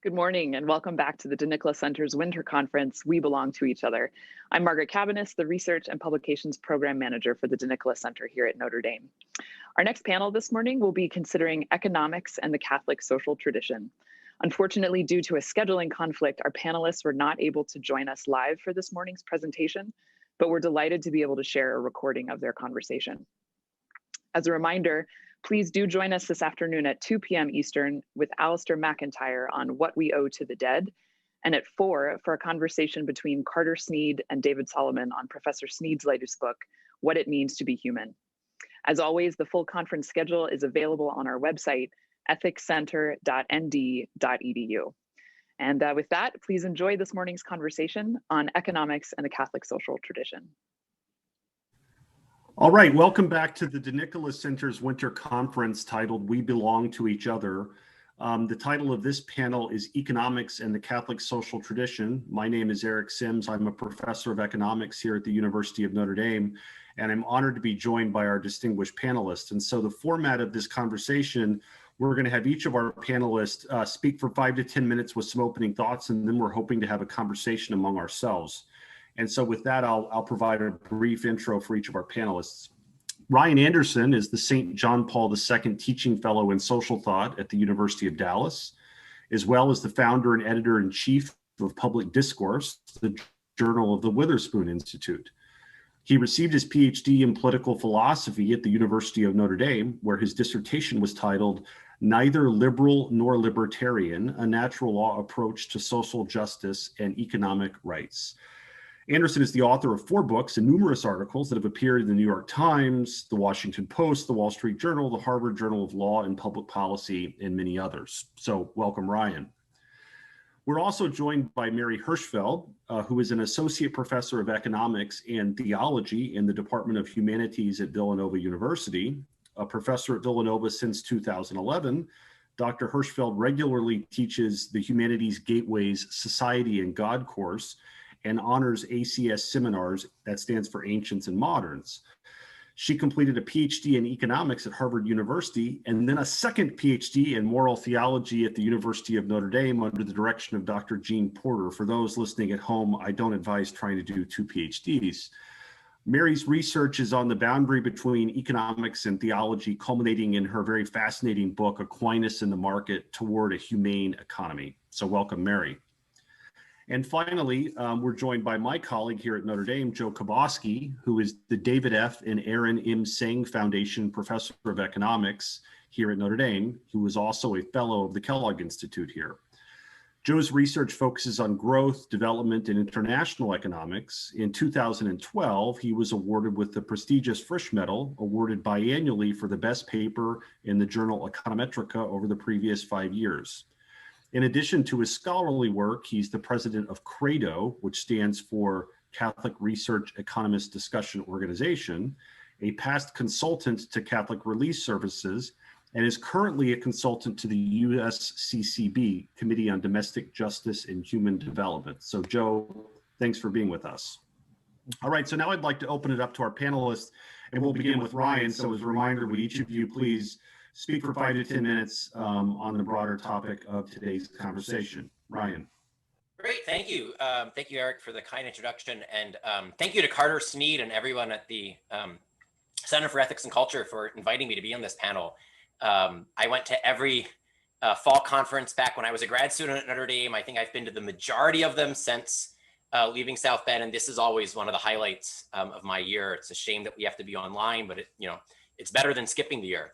Good morning and welcome back to the Nicola Center's Winter Conference, We Belong to Each Other. I'm Margaret Cabanis, the Research and Publications Program Manager for the Nicola Center here at Notre Dame. Our next panel this morning will be considering economics and the Catholic social tradition. Unfortunately, due to a scheduling conflict, our panelists were not able to join us live for this morning's presentation, but we're delighted to be able to share a recording of their conversation. As a reminder, please do join us this afternoon at 2 p.m. Eastern with Alistair McIntyre on What We Owe to the Dead, and at 4 for a conversation between Carter Sneed and David Solomon on Professor Sneed's latest book, What It Means to Be Human. As always, the full conference schedule is available on our website, ethicscenter.nd.edu. And with that, please enjoy this morning's conversation on economics and the Catholic social tradition. All right, welcome back to the Nicola Center's Winter Conference titled We Belong to Each Other. The title of this panel is Economics and the Catholic Social Tradition. My name is Eric Sims. I'm a professor of economics here at the University of Notre Dame, and I'm honored to be joined by our distinguished panelists. And so the format of this conversation, we're going to have each of our panelists speak for 5 to 10 minutes with some opening thoughts, and then we're hoping to have a conversation among ourselves. And so with that, I'll provide a brief intro for each of our panelists. Ryan Anderson is the St. John Paul II Teaching Fellow in Social Thought at the University of Dallas, as well as the founder and editor-in-chief of Public Discourse, the journal of the Witherspoon Institute. He received his PhD in political philosophy at the University of Notre Dame, where his dissertation was titled Neither Liberal Nor Libertarian, A Natural Law Approach to Social Justice and Economic Rights. Anderson is the author of 4 books and numerous articles that have appeared in the New York Times, the Washington Post, the Wall Street Journal, the Harvard Journal of Law and Public Policy, and many others. So welcome, Ryan. We're also joined by Mary Hirschfeld, who is an associate professor of economics and theology in the Department of Humanities at Villanova University. A professor at Villanova since 2011, Dr. Hirschfeld regularly teaches the Humanities Gateways Society and God course and honors ACS seminars, that stands for Ancients and Moderns. She completed a PhD in economics at Harvard University and then a second PhD in moral theology at the University of Notre Dame under the direction of Dr. Jean Porter. For those listening at home, I don't advise trying to do 2 PhDs. Mary's research is on the boundary between economics and theology, culminating in her very fascinating book, Aquinas and the Market Toward a Humane Economy. So welcome, Mary. And finally, we're joined by my colleague here at Notre Dame, Joe Kaboski, who is the David F. and Aaron M. Seng Foundation Professor of Economics here at Notre Dame, who is also a fellow of the Kellogg Institute here. Joe's research focuses on growth, development, and international economics. In 2012, he was awarded with the prestigious Frisch Medal, awarded biannually for the best paper in the journal Econometrica over the previous 5 years. In addition to his scholarly work, he's the president of CRADO, which stands for Catholic Research Economist Discussion Organization, a past consultant to Catholic Relief Services, and is currently a consultant to the USCCB, Committee on Domestic Justice and Human Development. So Joe, thanks for being with us. All right, so now I'd like to open it up to our panelists, and we'll begin with Ryan. So as a reminder, would each of you please speak for 5 to 10 minutes on the broader topic of today's conversation. Ryan. Great, thank you. Thank you, Eric, for the kind introduction. And thank you to Carter Sneed and everyone at the Center for Ethics and Culture for inviting me to be on this panel. I went to every fall conference back when I was a grad student at Notre Dame. I think I've been to the majority of them since leaving South Bend, and this is always one of the highlights of my year. It's a shame that we have to be online, but it's better than skipping the year.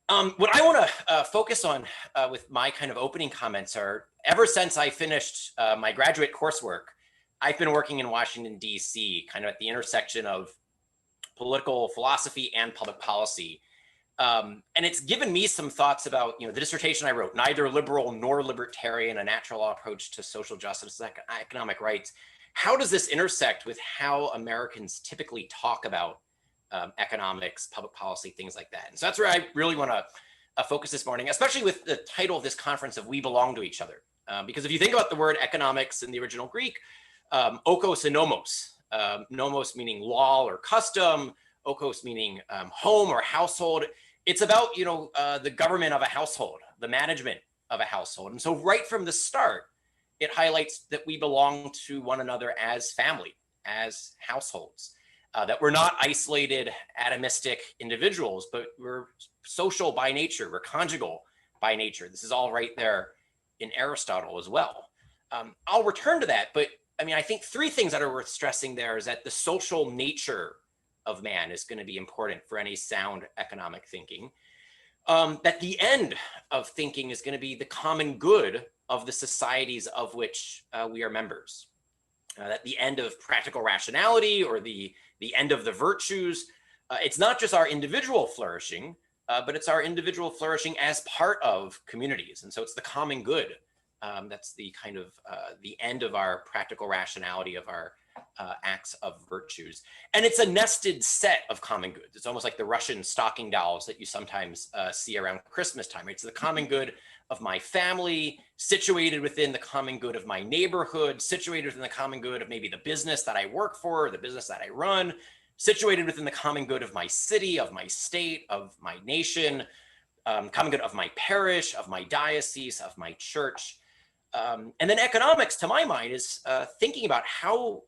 What I want to focus on with my kind of opening comments are, ever since I finished my graduate coursework, I've been working in Washington, D.C., kind of at the intersection of political philosophy and public policy. And it's given me some thoughts about, the dissertation I wrote, Neither Liberal Nor Libertarian, A Natural Law Approach to Social Justice and Economic Rights. How does this intersect with how Americans typically talk about economics, public policy, things like that? And so that's where I really want to focus this morning, especially with the title of this conference of We Belong to Each Other. Because if you think about the word economics in the original Greek, okos and nomos, nomos meaning law or custom, okos meaning home or household. It's about, the government of a household, the management of a household. And so right from the start, it highlights that we belong to one another as family, as households, that we're not isolated, atomistic individuals, but we're social by nature, we're conjugal by nature. This is all right there in Aristotle as well. I'll return to that, but I mean, I think three things that are worth stressing there is that the social nature of man is going to be important for any sound economic thinking. That the end of thinking is going to be the common good of the societies of which we are members. That the end of practical rationality or the end of the virtues, it's not just our individual flourishing, but it's our individual flourishing as part of communities. And so it's the common good. That's the kind of the end of our practical rationality, of our acts of virtues. And it's a nested set of common goods. It's almost like the Russian stocking dolls that you sometimes see around Christmas time. Right? It's the common good of my family, situated within the common good of my neighborhood, situated within the common good of maybe the business that I work for, or the business that I run, situated within the common good of my city, of my state, of my nation, common good of my parish, of my diocese, of my church. And then economics, to my mind, is thinking about how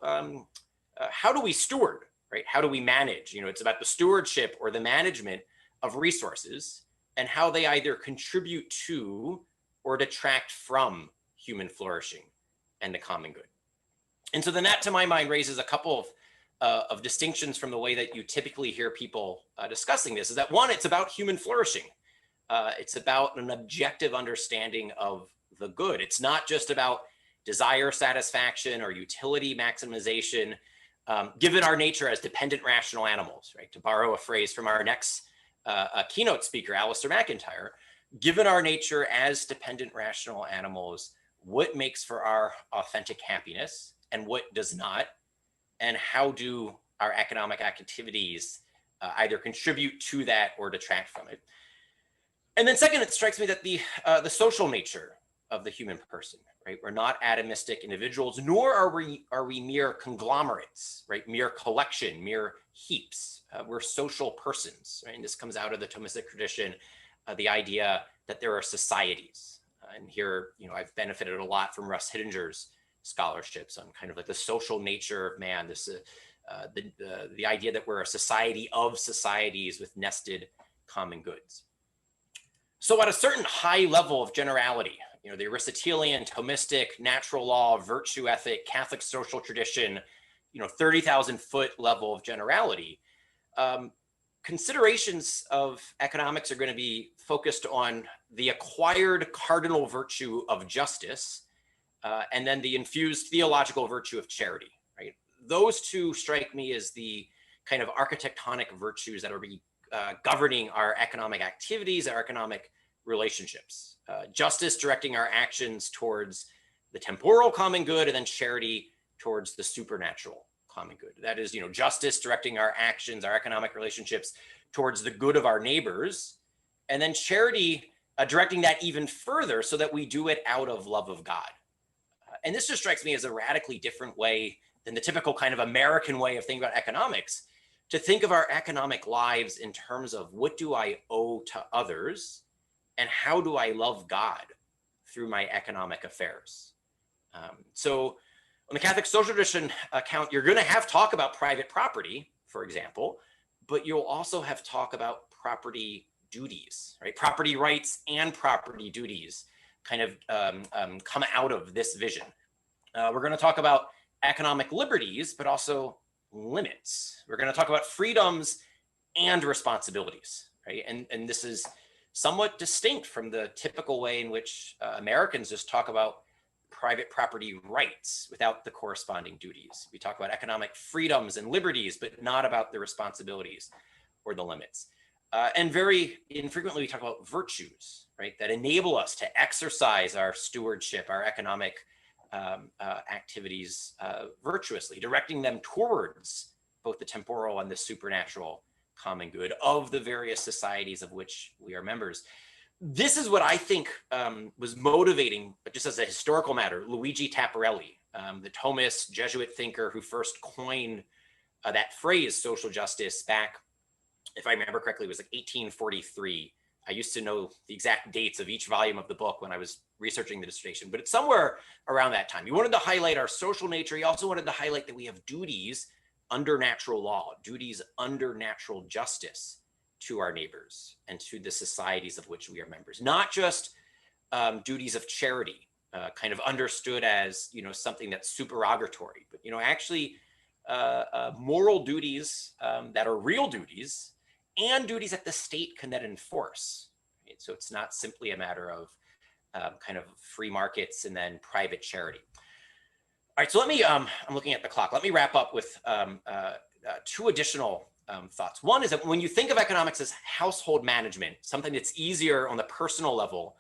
do we steward, right? How do we manage? You know, it's about the stewardship or the management of resources and how they either contribute to or detract from human flourishing and the common good. And so then that, to my mind, raises a couple of distinctions from the way that you typically hear people discussing this. Is that one, it's about human flourishing. It's about an objective understanding of the good. It's not just about desire satisfaction or utility maximization, given our nature as dependent rational animals, right? To borrow a phrase from our next keynote speaker, Alistair McIntyre, given our nature as dependent rational animals, what makes for our authentic happiness and what does not, and how do our economic activities either contribute to that or detract from it? And then second, it strikes me that the social nature of the human person, right? We're not atomistic individuals, nor are we mere conglomerates, right? Mere collection, mere heaps. We're social persons, right? And this comes out of the Thomistic tradition, the idea that there are societies. And here, you know, I've benefited a lot from Russ Hittinger's scholarships on kind of like the social nature of man. This the idea that we're a society of societies with nested common goods. So at a certain high level of generality, you know, the Aristotelian, Thomistic, natural law, virtue ethic, Catholic social tradition, you know, 30,000 foot level of generality, considerations of economics are going to be focused on the acquired cardinal virtue of justice, and then the infused theological virtue of charity, right? Those two strike me as the kind of architectonic virtues that are governing our economic activities, our economic relationships. Justice directing our actions towards the temporal common good, and then charity towards the supernatural common good. That is, you know, justice directing our actions, our economic relationships towards the good of our neighbors, and then charity directing that even further so that we do it out of love of God. And this just strikes me as a radically different way than the typical kind of American way of thinking about economics, to think of our economic lives in terms of what do I owe to others and how do I love God through my economic affairs. So on the Catholic social tradition account, you're going to have talk about private property, for example, but you'll also have talk about property duties, right? Property rights and property duties kind of come out of this vision. We're going to talk about economic liberties, but also limits. We're going to talk about freedoms and responsibilities, right? And this is somewhat distinct from the typical way in which Americans just talk about private property rights without the corresponding duties. We talk about economic freedoms and liberties, but not about the responsibilities or the limits. And very infrequently, we talk about virtues, right, that enable us to exercise our stewardship, our economic activities virtuously, directing them towards both the temporal and the supernatural common good of the various societies of which we are members. This is what I think was motivating, but just as a historical matter, Luigi Tapparelli, the Thomist Jesuit thinker who first coined that phrase, social justice, back, if I remember correctly, it was like 1843 I used to know the exact dates of each volume of the book when I was researching the dissertation, but it's somewhere around that time. He wanted to highlight our social nature. He also wanted to highlight that we have duties under natural law, duties under natural justice to our neighbors and to the societies of which we are members, not just duties of charity, kind of understood as, something that's supererogatory, but, actually moral duties that are real duties and duties that the state can then enforce. Right? So it's not simply a matter of kind of free markets and then private charity. All right, so let me, I'm looking at the clock. Let me wrap up with two additional thoughts. One is that when you think of economics as household management, something that's easier on the personal level,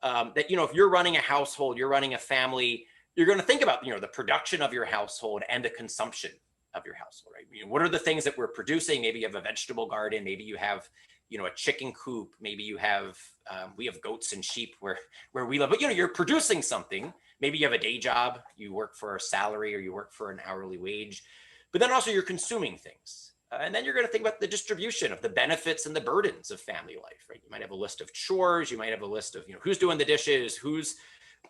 that, if you're running a household, you're running a family, you're going to think about, the production of your household and the consumption of your household, right? What are the things that we're producing? Maybe you have a vegetable garden, maybe you have, a chicken coop, maybe you have, we have goats and sheep where we live, but, you're producing something. Maybe you have a day job, you work for a salary or you work for an hourly wage, but then also you're consuming things. And then you're going to think about the distribution of the benefits and the burdens of family life, right? You might have a list of chores, you might have a list of, who's doing the dishes, who's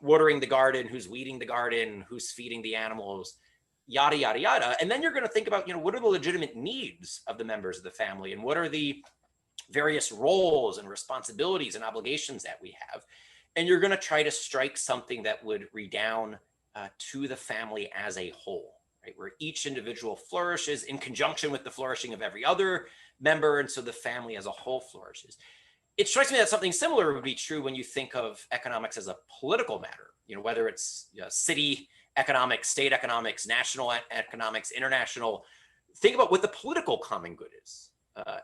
watering the garden, who's weeding the garden, who's feeding the animals, yada, yada, yada. And then you're going to think about, what are the legitimate needs of the members of the family and what are the various roles and responsibilities and obligations that we have. And you're going to try to strike something that would redound to the family as a whole, right? Where each individual flourishes in conjunction with the flourishing of every other member. And so the family as a whole flourishes. It strikes me that something similar would be true when you think of economics as a political matter, whether it's city economics, state economics, national economics, international. Think about what the political common good is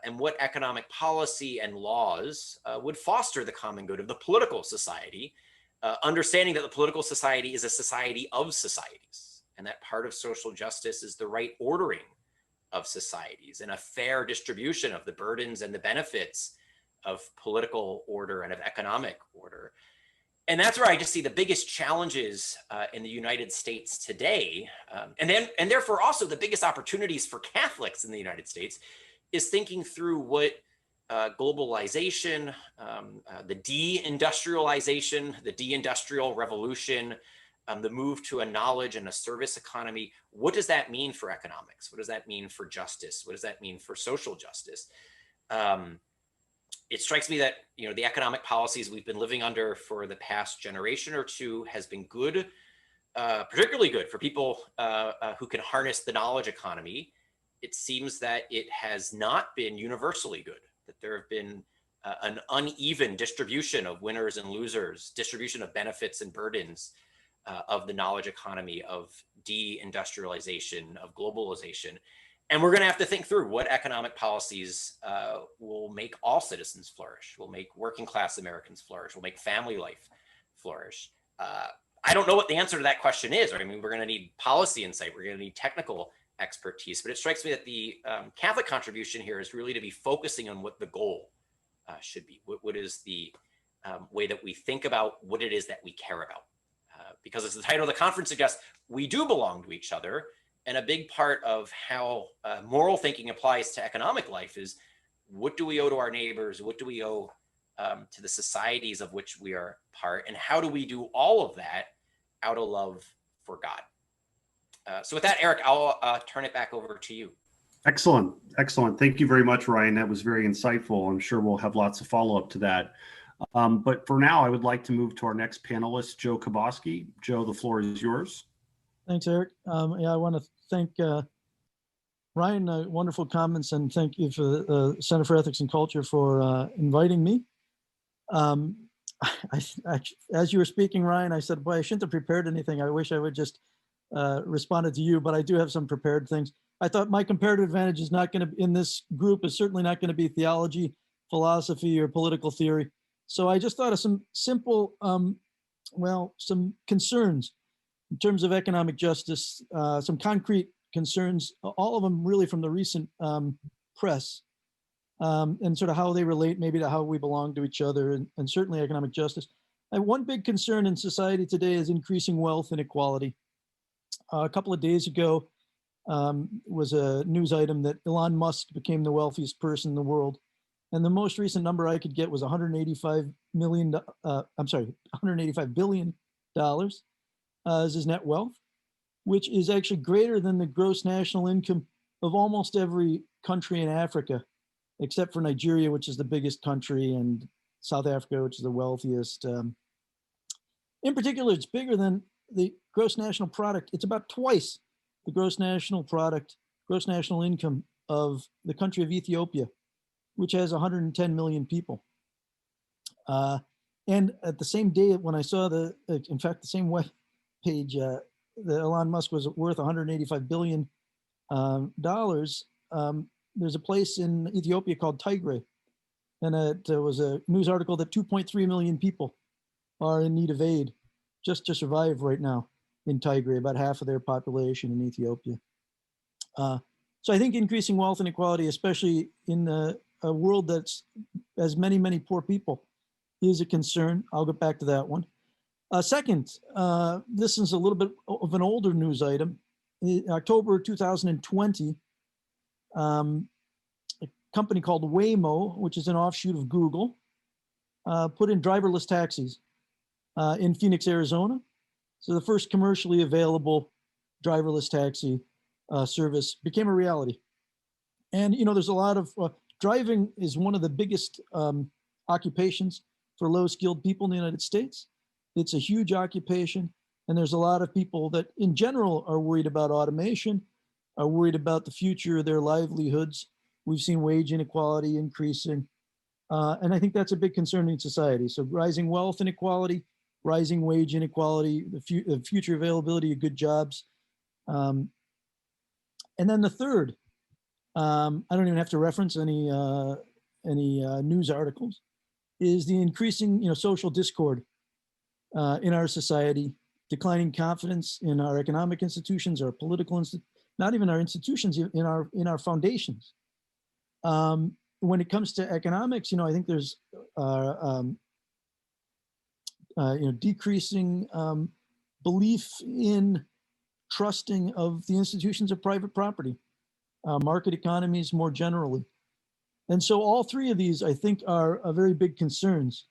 and what economic policy and laws would foster the common good of the political society, understanding that the political society is a society of societies and that part of social justice is the right ordering of societies and a fair distribution of the burdens and the benefits of political order and of economic order. And that's where I just see the biggest challenges in the United States today. And therefore also the biggest opportunities for Catholics in the United States is thinking through what globalization, the de-industrialization, the de-industrial revolution, the move to a knowledge and a service economy, what does that mean for economics? What does that mean for justice? What does that mean for social justice? It strikes me that the economic policies we've been living under for the past generation or two has been good, particularly good for people who can harness the knowledge economy. It seems that it has not been universally good, that there have been an uneven distribution of winners and losers, distribution of benefits and burdens of the knowledge economy, of de-industrialization, of globalization. And we're going to have to think through what economic policies will make all citizens flourish, will make working class Americans flourish, will make family life flourish. I don't know what the answer to that question is. Right? I mean, we're going to need policy insight. We're going to need technical expertise. But it strikes me that the Catholic contribution here is really to be focusing on what the goal should be. What is the way that we think about what it is that we care about? Because as the title of the conference suggests, we do belong to each other. And a big part of how moral thinking applies to economic life is what do we owe to our neighbors? What do we owe to the societies of which we are part? And how do we do all of that out of love for God? So with that, Eric, I'll turn it back over to you. Excellent. Excellent. Thank you very much, Ryan. That was very insightful. I'm sure we'll have lots of follow-up to that. But for now, I would like to move to our next panelist, Joe Kaboski. Joe, the floor is yours. Thanks, Eric. I want to thank Ryan, wonderful comments, and thank you for the Center for Ethics and Culture for inviting me. As you were speaking, Ryan, I said, boy, I shouldn't have prepared anything. I wish I would just responded to you, but I do have some prepared things. I thought my comparative advantage is not going to, in this group, is certainly not going to be theology, philosophy, or political theory. So I just thought of some simple, some concerns in terms of economic justice, some concrete concerns, all of them really from the recent press, and sort of how they relate maybe to how we belong to each other, and certainly economic justice. And one big concern in society today is increasing wealth inequality. A couple of days ago was a news item that Elon Musk became the wealthiest person in the world. And the most recent number I could get was $185 billion as his net wealth, which is actually greater than the gross national income of almost every country in Africa, except for Nigeria, which is the biggest country, and South Africa, which is the wealthiest. In particular, it's bigger than the gross national product. It's about twice the gross national product, gross national income of the country of Ethiopia, which has 110 million people. And at the same day, when I saw in fact, the same web page, that Elon Musk was worth $185 billion, there's a place in Ethiopia called Tigray. And it was a news article that 2.3 million people are in need of aid just to survive right now in Tigray, about half of their population in Ethiopia. So I think increasing wealth inequality, especially in a world that's as many, many poor people, is a concern. I'll get back to that one. Second, this is a little bit of an older news item. In October 2020, a company called Waymo, which is an offshoot of Google, put in driverless taxis in Phoenix, Arizona. So the first commercially available driverless taxi service became a reality. And, you know, there's a lot of, driving is one of the biggest occupations for low-skilled people in the United States. It's a huge occupation, and there's a lot of people that in general are worried about automation, are worried about the future of their livelihoods. We've seen wage inequality increasing, and I think that's a big concern in society. So rising wealth inequality, rising wage inequality, the future availability of good jobs. And then the third, I don't even have to reference any news articles, is the increasing social discord in our society, declining confidence in our economic institutions, our political not even our institutions, in our foundations. When it comes to economics, I think there's decreasing belief in trusting of the institutions of private property, market economies more generally. And so all three of these, I think, are very big concerns.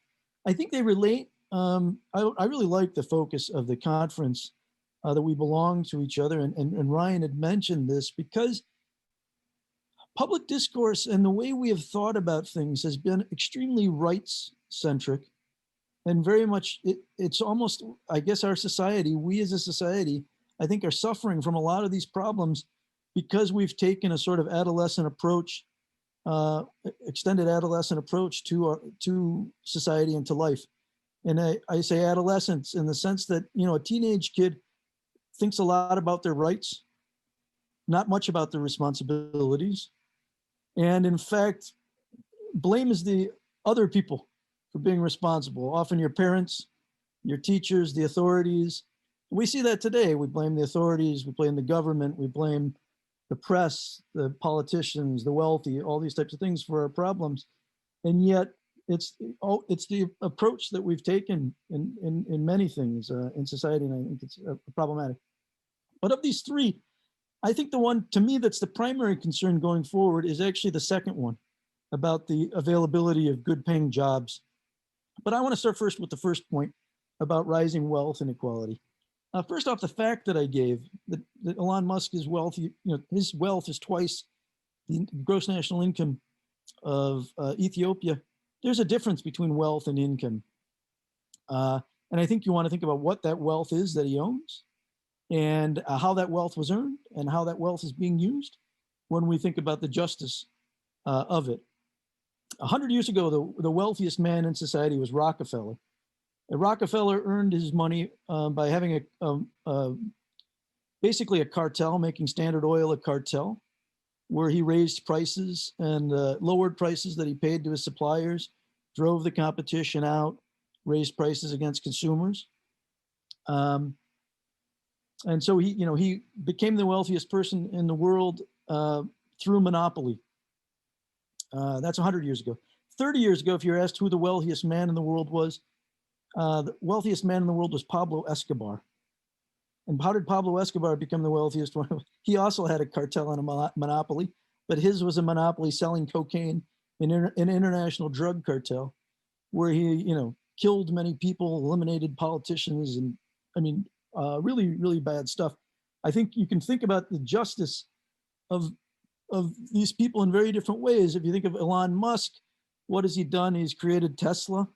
I think they relate. I really like the focus of the conference, that we belong to each other. And Ryan had mentioned this, because public discourse and the way we have thought about things has been extremely rights-centric, and very much, it's almost, I guess our society, we as a society, I think, are suffering from a lot of these problems because we've taken a sort of adolescent approach, extended adolescent approach to society and to life. And I say adolescence in the sense that, a teenage kid thinks a lot about their rights, not much about their responsibilities. And in fact, blames the other people for being responsible. Often your parents, your teachers, the authorities. We see that today. We blame the authorities, we blame the government, we blame the press, the politicians, the wealthy, all these types of things for our problems. And yet it's the approach that we've taken in many things in society, and I think it's problematic. But of these three, I think the one, to me, that's the primary concern going forward is actually the second one, about the availability of good paying jobs. But I want to start first with the first point about rising wealth inequality. First off, the fact that I gave, that Elon Musk is wealthy, his wealth is twice the gross national income of Ethiopia. There's a difference between wealth and income. And I think you want to think about what that wealth is that he owns, and how that wealth was earned, and how that wealth is being used when we think about the justice of it. 100 years ago, the wealthiest man in society was Rockefeller. And Rockefeller earned his money by having basically a cartel, making Standard Oil a cartel, where he raised prices and lowered prices that he paid to his suppliers, drove the competition out, raised prices against consumers. And so he became the wealthiest person in the world through monopoly. That's 100 years ago. 30 years ago, if you're asked who the wealthiest man in the world was, the wealthiest man in the world was Pablo Escobar. And how did Pablo Escobar become the wealthiest one? He also had a cartel and a monopoly, but his was a monopoly selling cocaine an international drug cartel where he, you know, killed many people, eliminated politicians, and I mean, really, really bad stuff. I think you can think about the justice of these people in very different ways. If you think of Elon Musk, what has he done? He's created Tesla.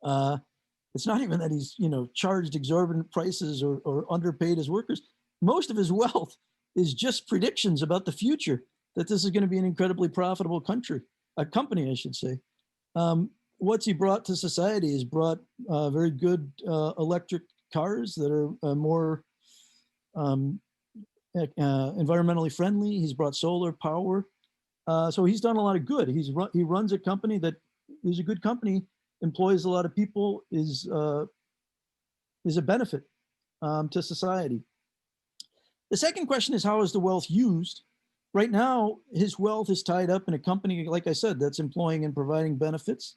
It's not even that he's, you know, charged exorbitant prices or underpaid his workers. Most of his wealth is just predictions about the future, that this is going to be an incredibly profitable company, I should say. What's he brought to society? He's brought very good electric cars that are more environmentally friendly. He's brought solar power. So he's done a lot of good. He runs a company that is a good company, employs a lot of people, is a benefit to society. The second question is, how is the wealth used? Right now, his wealth is tied up in a company, like I said, that's employing and providing benefits.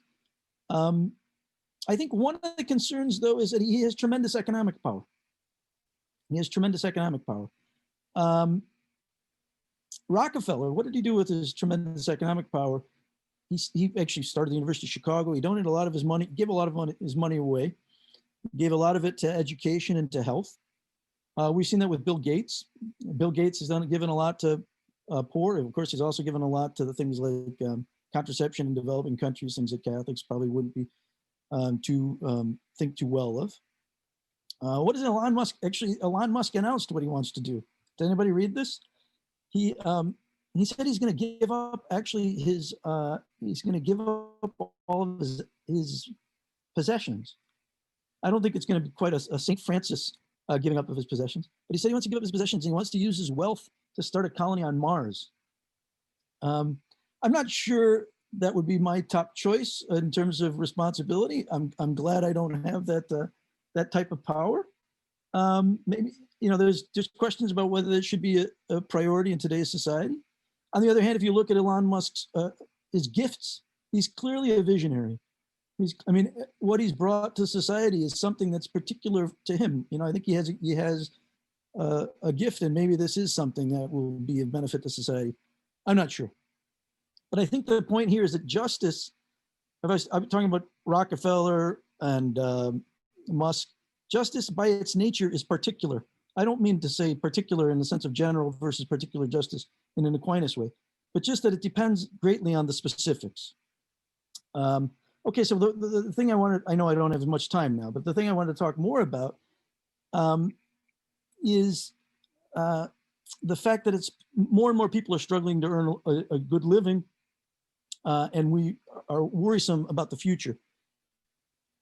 I think one of the concerns, though, is that he has tremendous economic power. He has tremendous economic power. Rockefeller, what did he do with his tremendous economic power? He actually started the University of Chicago. He donated a lot of his money, gave a lot of his money away, gave a lot of it to education and to health. We've seen that with Bill Gates. Bill Gates has given a lot to poor. Of course, he's also given a lot to the things like contraception in developing countries, things that Catholics probably wouldn't be think too well of. What is Elon Musk? Actually, Elon Musk announced what he wants to do. Did anybody read this? He said he's going to give up actually he's going to give up all of his possessions. I don't think it's going to be quite a St. Francis giving up of his possessions, but he said he wants to give up his possessions and he wants to use his wealth to start a colony on Mars. I'm not sure that would be my top choice in terms of responsibility. I'm glad I don't have that type of power. Maybe, you know, there's just questions about whether there should be a priority in today's society. On the other hand, if you look at Elon Musk's his gifts, he's clearly a visionary. I mean, what he's brought to society is something that's particular to him. You know, I think he has a gift, and maybe this is something that will be of benefit to society. I'm not sure. But I think the point here is that justice, I'm talking about Rockefeller and Musk, justice by its nature is particular. I don't mean to say particular in the sense of general versus particular justice in an Aquinas way, but just that it depends greatly on the specifics. Okay, so the thing I know I don't have as much time now, but the thing I wanted to talk more about is the fact that it's more and more people are struggling to earn a good living, and we are worrisome about the future.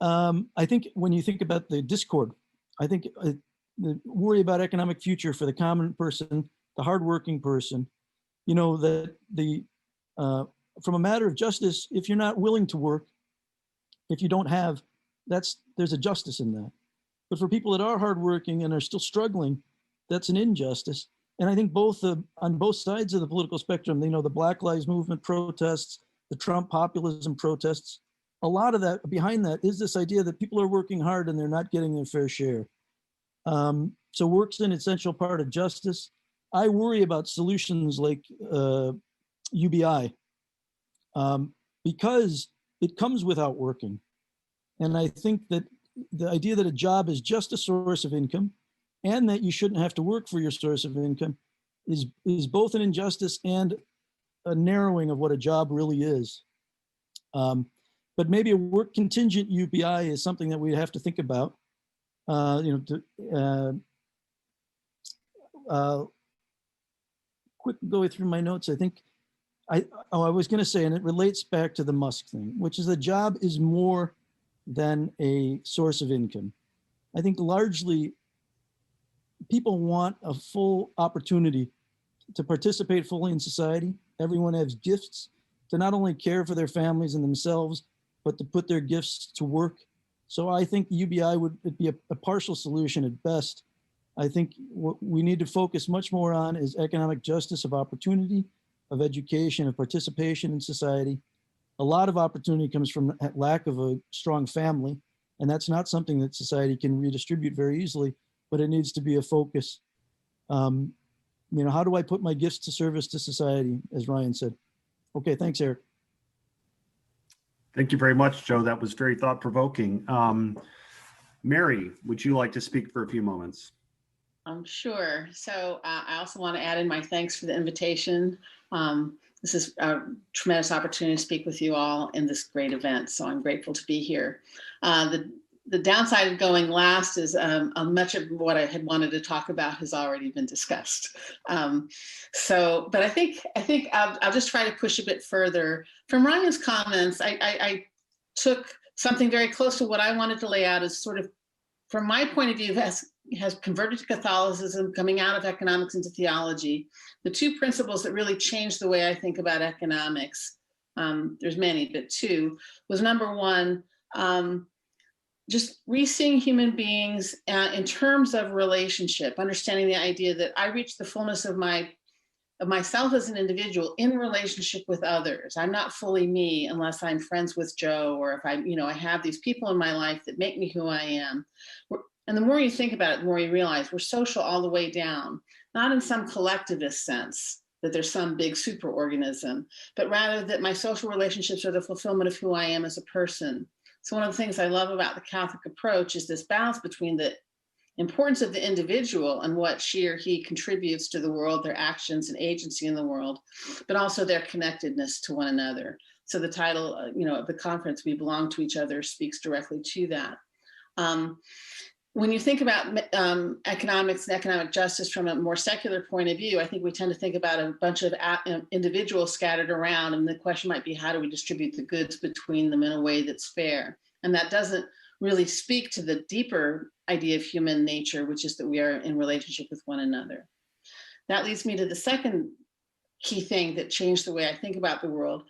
I think when you think about the discord, I think the worry about economic future for the common person, the hardworking person, you know, that from a matter of justice, if you're not willing to work, if you don't have, there's a justice in that. But for people that are hardworking and are still struggling, that's an injustice. And I think on both sides of the political spectrum, you know, the Black Lives Movement protests, the Trump populism protests, a lot of that behind that is this idea that people are working hard and they're not getting their fair share. So work's an essential part of justice. I worry about solutions like UBI because it comes without working. And I think that the idea that a job is just a source of income and that you shouldn't have to work for your source of income is both an injustice and a narrowing of what a job really is. But maybe a work contingent UBI is something that we have to think about. Quick go through my notes. I think I was going to say, and it relates back to the Musk thing, which is a job is more than a source of income. I think largely people want a full opportunity to participate fully in society. Everyone has gifts to not only care for their families and themselves, but to put their gifts to work. So I think UBI would be a partial solution at best. I think what we need to focus much more on is economic justice of opportunity, of education, of participation in society. A lot of opportunity comes from lack of a strong family, and that's not something that society can redistribute very easily, but it needs to be a focus. You know, how do I put my gifts to service to society, as Ryan said? Okay, thanks, Eric. Thank you very much, Joe. That was very thought-provoking. Mary, would you like to speak for a few moments? Sure. So I also want to add in my thanks for the invitation. This is a tremendous opportunity to speak with you all in this great event, so I'm grateful to be here. The downside of going last is much of what I had wanted to talk about has already been discussed. But I think I'll just try to push a bit further. From Ryan's comments, I took something very close to what I wanted to lay out as sort of, from my point of view, has converted to Catholicism, coming out of economics into theology. The two principles that really changed the way I think about economics, there's many, but two, was number one, just re-seeing human beings in terms of relationship, understanding the idea that I reach the fullness of myself as an individual in relationship with others. I'm not fully me unless I'm friends with Joe, or if I have these people in my life that make me who I am. And the more you think about it, the more you realize we're social all the way down, not in some collectivist sense that there's some big super organism, but rather that my social relationships are the fulfillment of who I am as a person. So one of the things I love about the Catholic approach is this balance between the importance of the individual and what she or he contributes to the world, their actions and agency in the world, but also their connectedness to one another. So the title, of the conference, "We Belong to Each Other," speaks directly to that. When you think about economics and economic justice from a more secular point of view, I think we tend to think about a bunch of individuals scattered around, and the question might be, how do we distribute the goods between them in a way that's fair? And that doesn't really speak to the deeper idea of human nature, which is that we are in relationship with one another. That leads me to the second key thing that changed the way I think about the world,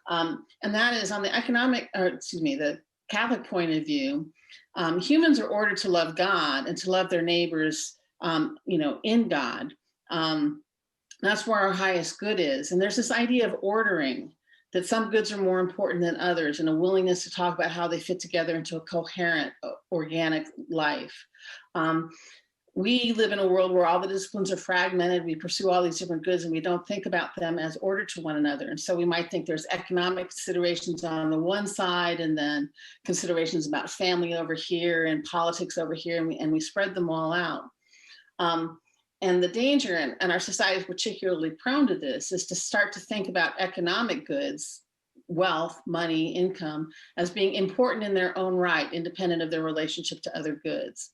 and that is on the the Catholic point of view. Humans are ordered to love God and to love their neighbors, in God. That's where our highest good is. And there's this idea of ordering, that some goods are more important than others, and a willingness to talk about how they fit together into a coherent, organic life. We live in a world where all the disciplines are fragmented. We pursue all these different goods and we don't think about them as ordered to one another. And so we might think there's economic considerations on the one side, and then considerations about family over here and politics over here, and we spread them all out. And the danger, and our society is particularly prone to this, is to start to think about economic goods, wealth, money, income, as being important in their own right, independent of their relationship to other goods.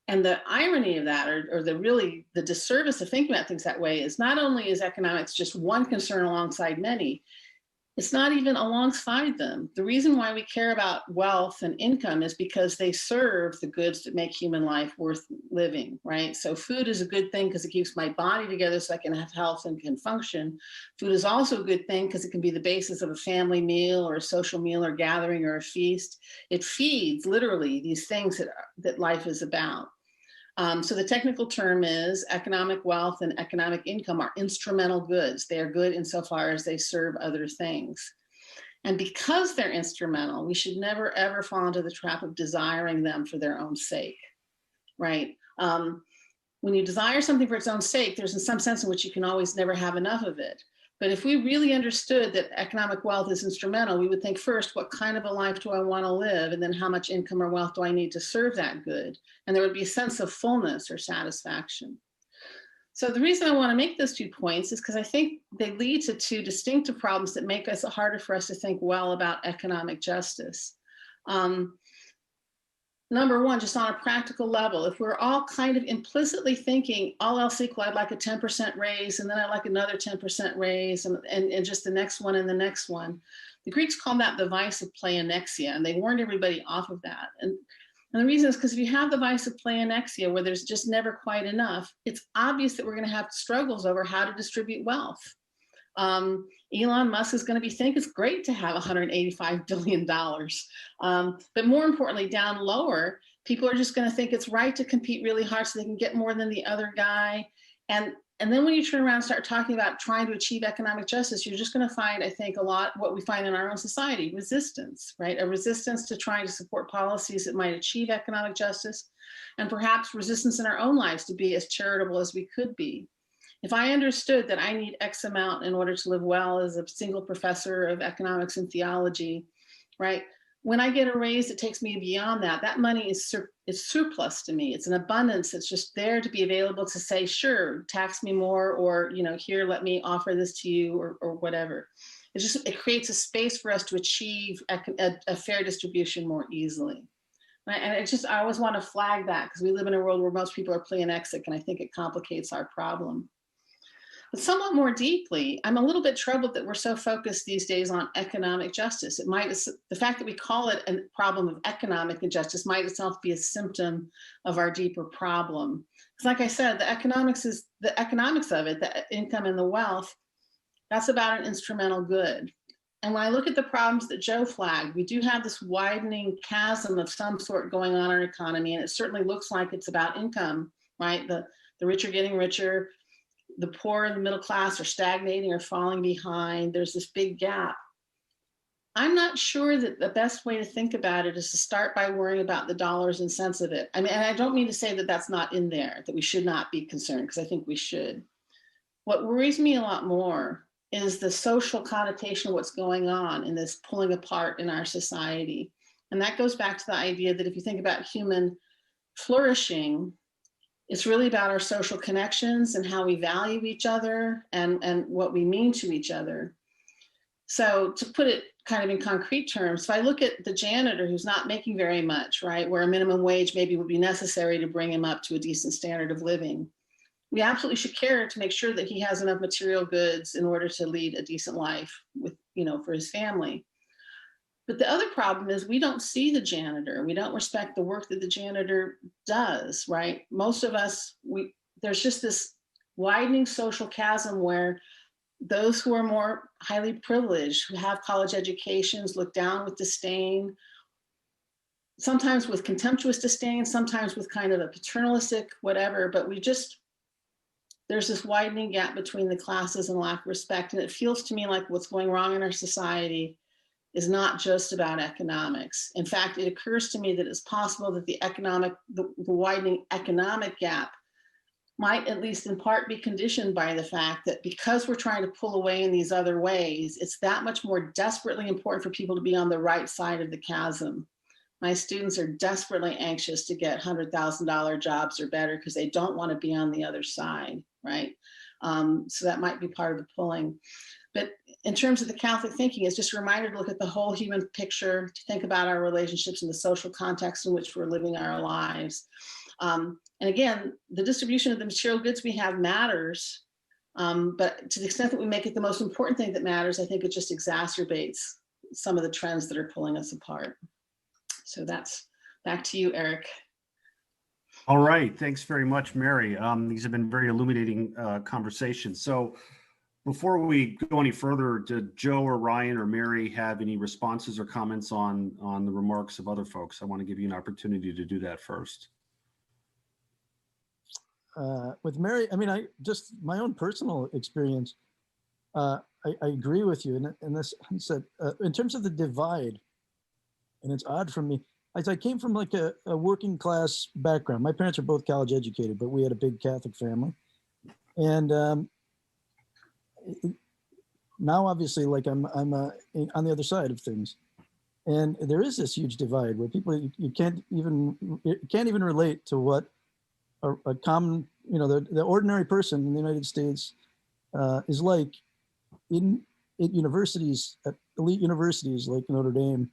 And the irony of that, or the disservice of thinking about things that way, is not only is economics just one concern alongside many, it's not even alongside them. The reason why we care about wealth and income is because they serve the goods that make human life worth living, right? So food is a good thing because it keeps my body together so I can have health and can function. Food is also a good thing because it can be the basis of a family meal or a social meal or gathering or a feast. It feeds literally these things that life is about. So the technical term is economic wealth and economic income are instrumental goods. They are good insofar as they serve other things. And because they're instrumental, we should never, ever fall into the trap of desiring them for their own sake, right? When you desire something for its own sake, there's in some sense in which you can always never have enough of it. But if we really understood that economic wealth is instrumental, we would think first, what kind of a life do I want to live? And then how much income or wealth do I need to serve that good? And there would be a sense of fullness or satisfaction. So the reason I want to make those 2 points is because I think they lead to 2 distinctive problems that make it harder for us to think well about economic justice. Number one, just on a practical level, if we're all kind of implicitly thinking, all else equal, I'd like a 10% raise, and then I'd like another 10% raise, and just the next one and the next one. The Greeks called that the vice of pleonexia, and they warned everybody off of that. And the reason is because if you have the vice of pleonexia, where there's just never quite enough, it's obvious that we're going to have struggles over how to distribute wealth. Elon Musk is going to think it's great to have $185 billion. But more importantly, down lower, people are just going to think it's right to compete really hard so they can get more than the other guy. And then when you turn around and start talking about trying to achieve economic justice, you're just going to find, I think, a lot what we find in our own society, resistance, right? A resistance to trying to support policies that might achieve economic justice, and perhaps resistance in our own lives to be as charitable as we could be. If I understood that I need X amount in order to live well as a single professor of economics and theology, right? When I get a raise that takes me beyond that, that money is surplus to me. It's an abundance that's just there to be available to say, sure, tax me more, or, you know, here, let me offer this to you, or whatever. It creates a space for us to achieve a fair distribution more easily. Right? And I always want to flag that, because we live in a world where most people are pleonexy, and I think it complicates our problem. But somewhat more deeply, I'm a little bit troubled that we're so focused these days on economic justice. The fact that we call it a problem of economic injustice might itself be a symptom of our deeper problem. Because like I said, the economics of it, the income and the wealth, that's about an instrumental good. And when I look at the problems that Joe flagged, we do have this widening chasm of some sort going on in our economy, and it certainly looks like it's about income, right? The rich are getting richer. The poor and the middle class are stagnating or falling behind. There's this big gap. I'm not sure that the best way to think about it is to start by worrying about the dollars and cents of it. I mean, and I don't mean to say that that's not in there, that we should not be concerned, because I think we should. What worries me a lot more is the social connotation of what's going on in this pulling apart in our society. And that goes back to the idea that if you think about human flourishing, it's really about our social connections and how we value each other and what we mean to each other. So to put it kind of in concrete terms, if I look at the janitor who's not making very much, right, where a minimum wage maybe would be necessary to bring him up to a decent standard of living, we absolutely should care to make sure that he has enough material goods in order to lead a decent life with, you know, for his family. But the other problem is we don't see the janitor. We don't respect the work that the janitor does, right? Most of us, there's just this widening social chasm where those who are more highly privileged, who have college educations, look down with disdain, sometimes with contemptuous disdain, sometimes with kind of a paternalistic whatever, but there's this widening gap between the classes and lack of respect. And it feels to me like what's going wrong in our society is not just about economics. In fact, it occurs to me that it's possible that the widening economic gap might, at least in part, be conditioned by the fact that because we're trying to pull away in these other ways, it's that much more desperately important for people to be on the right side of the chasm. My students are desperately anxious to get $100,000 jobs or better because they don't want to be on the other side, right? So that might be part of the pulling. But in terms of the Catholic thinking, it's just a reminder to look at the whole human picture, to think about our relationships in the social context in which we're living our lives. And again, the distribution of the material goods we have matters, but to the extent that we make it the most important thing that matters, I think it just exacerbates some of the trends that are pulling us apart. So that's back to you, Eric. All right, thanks very much, Mary. These have been very illuminating conversations. So before we go any further, did Joe or Ryan or Mary have any responses or comments on the remarks of other folks? I want to give you an opportunity to do that first. With Mary, I mean, just my own personal experience, I agree with you in this sense that in terms of the divide, and it's odd for me, as I came from like a working class background. My parents are both college educated, but we had a big Catholic family. And now obviously, like I'm on the other side of things. And there is this huge divide where people, you can't even relate to what a common, you know, the ordinary person in the United States is like at universities, at elite universities like Notre Dame,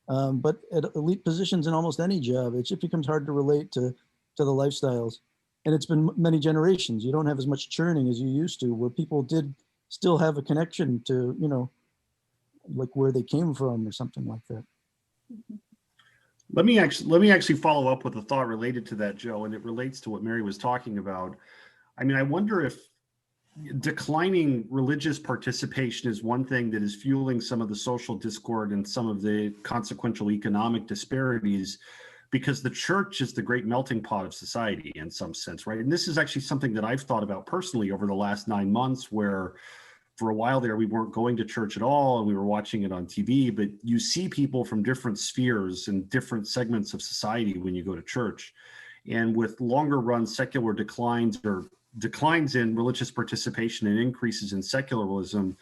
but at elite positions in almost any job. It just becomes hard to relate to the lifestyles. And it's been many generations. You don't have as much churning as you used to, where people did still have a connection to, you know, like where they came from or something like that. Let me actually follow up with a thought related to that, Joe, and it relates to what Mary was talking about. I mean, I wonder if declining religious participation is one thing that is fueling some of the social discord and some of the consequential economic disparities, because the church is the great melting pot of society in some sense, right? And this is actually something that I've thought about personally over the last 9 months, where for a while there, we weren't going to church at all and we were watching it on TV, but you see people from different spheres and different segments of society when you go to church. And with longer run secular declines or declines in religious participation and increases in secularism,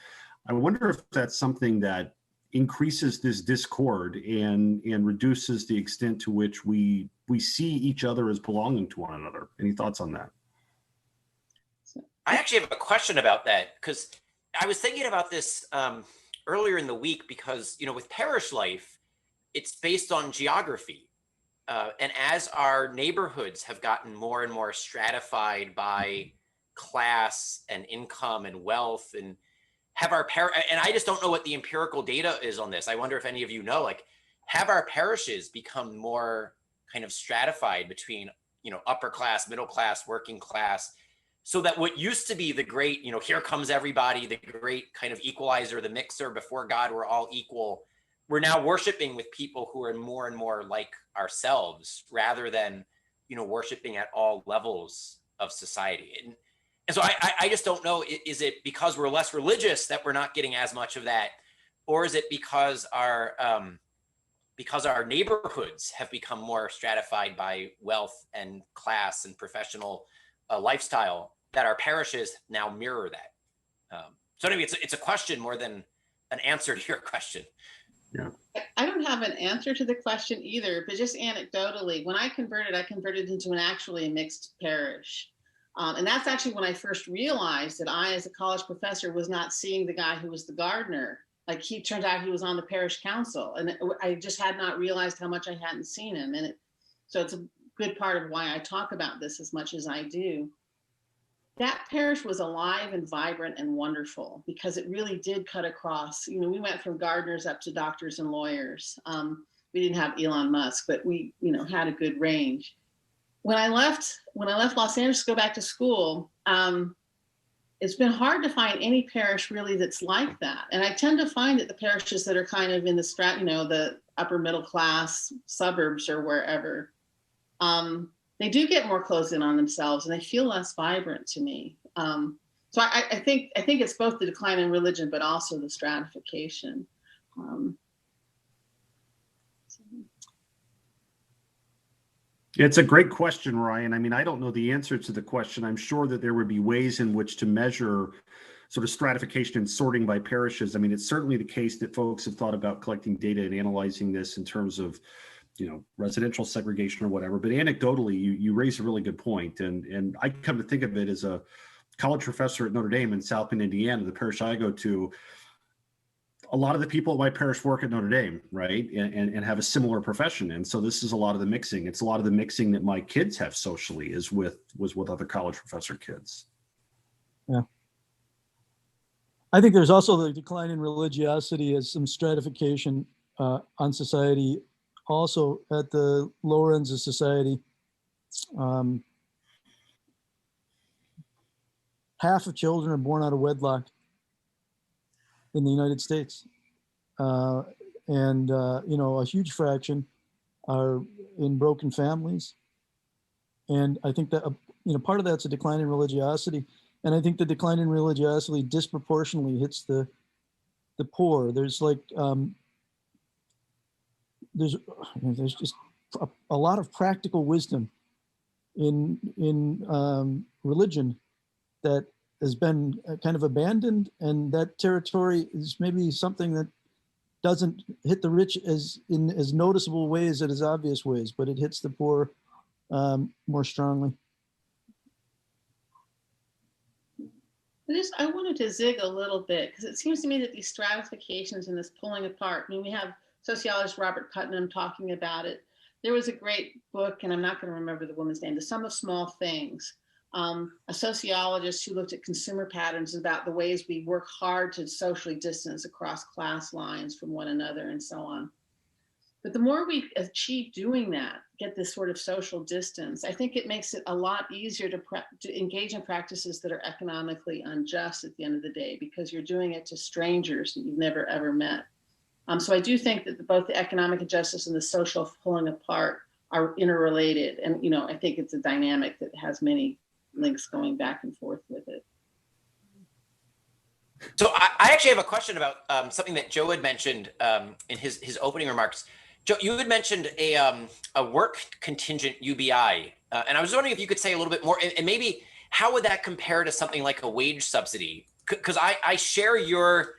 I wonder if that's something that increases this discord and reduces the extent to which we see each other as belonging to one another. Any thoughts on that? I actually have a question about that, because I was thinking about this earlier in the week, because, you know, with parish life, it's based on geography. And as our neighborhoods have gotten more and more stratified by class and income and wealth, and have our and I just don't know what the empirical data is on this. I wonder if any of you know, like, have our parishes become more kind of stratified between, you know, upper class, middle class, working class, so that what used to be the great, you know, here comes everybody, the great kind of equalizer, the mixer, before God we're all equal, we're now worshiping with people who are more and more like ourselves, rather than, you know, worshiping at all levels of society. And so I just don't know, is it because we're less religious that we're not getting as much of that? Or is it because our neighborhoods have become more stratified by wealth and class and professional lifestyle, that our parishes now mirror that? So anyway, it's a question more than an answer to your question. Yeah. I don't have an answer to the question either, but just anecdotally, when I converted into an actually mixed parish. And that's actually when I first realized that I, as a college professor, was not seeing the guy who was the gardener. Like, he turned out he was on the parish council, and I just had not realized how much I hadn't seen him. And so it's a good part of why I talk about this as much as I do. That parish was alive and vibrant and wonderful, because it really did cut across. You know, we went from gardeners up to doctors and lawyers. We didn't have Elon Musk, but we, you know, had a good range. When I left Los Angeles to go back to school, it's been hard to find any parish really that's like that. And I tend to find that the parishes that are kind of in the you know, the upper middle class suburbs or wherever, they do get more closed in on themselves, and they feel less vibrant to me. So I think it's both the decline in religion, but also the stratification. It's a great question, Ryan. I mean, I don't know the answer to the question. I'm sure that there would be ways in which to measure sort of stratification and sorting by parishes. I mean, it's certainly the case that folks have thought about collecting data and analyzing this in terms of, you know, residential segregation or whatever. But anecdotally, you raise a really good point. And I come to think of it as a college professor at Notre Dame in South Bend, Indiana, the parish I go to. A lot of the people at my parish work at Notre Dame, right, and have a similar profession. And so this is a lot of the mixing. It's a lot of the mixing that my kids have socially was with other college professor kids. Yeah. I think there's also the decline in religiosity as some stratification on society, also at the lower ends of society. Half of children are born out of wedlock in the United States. And you know, a huge fraction are in broken families. And I think that, you know, part of that's a decline in religiosity. And I think the decline in religiosity disproportionately hits the poor. There's like, there's just a lot of practical wisdom in religion that has been kind of abandoned, and that territory is maybe something that doesn't hit the rich as noticeable ways as obvious ways, but it hits the poor more strongly. I wanted to zig a little bit, because it seems to me that these stratifications and this pulling apart, I mean, we have sociologist Robert Putnam talking about it. There was a great book, and I'm not going to remember the woman's name, The Sum of Small Things. A sociologist who looked at consumer patterns about the ways we work hard to socially distance across class lines from one another and so on. But the more we achieve doing that, get this sort of social distance, I think it makes it a lot easier to engage in practices that are economically unjust at the end of the day, because you're doing it to strangers that you've never ever met. So I do think that both the economic injustice and the social pulling apart are interrelated. And, you know, I think it's a dynamic that has many links going back and forth with it. So I actually have a question about something that Joe had mentioned in his opening remarks. Joe, you had mentioned a work contingent UBI, and I was wondering if you could say a little bit more, and maybe how would that compare to something like a wage subsidy? Because I share your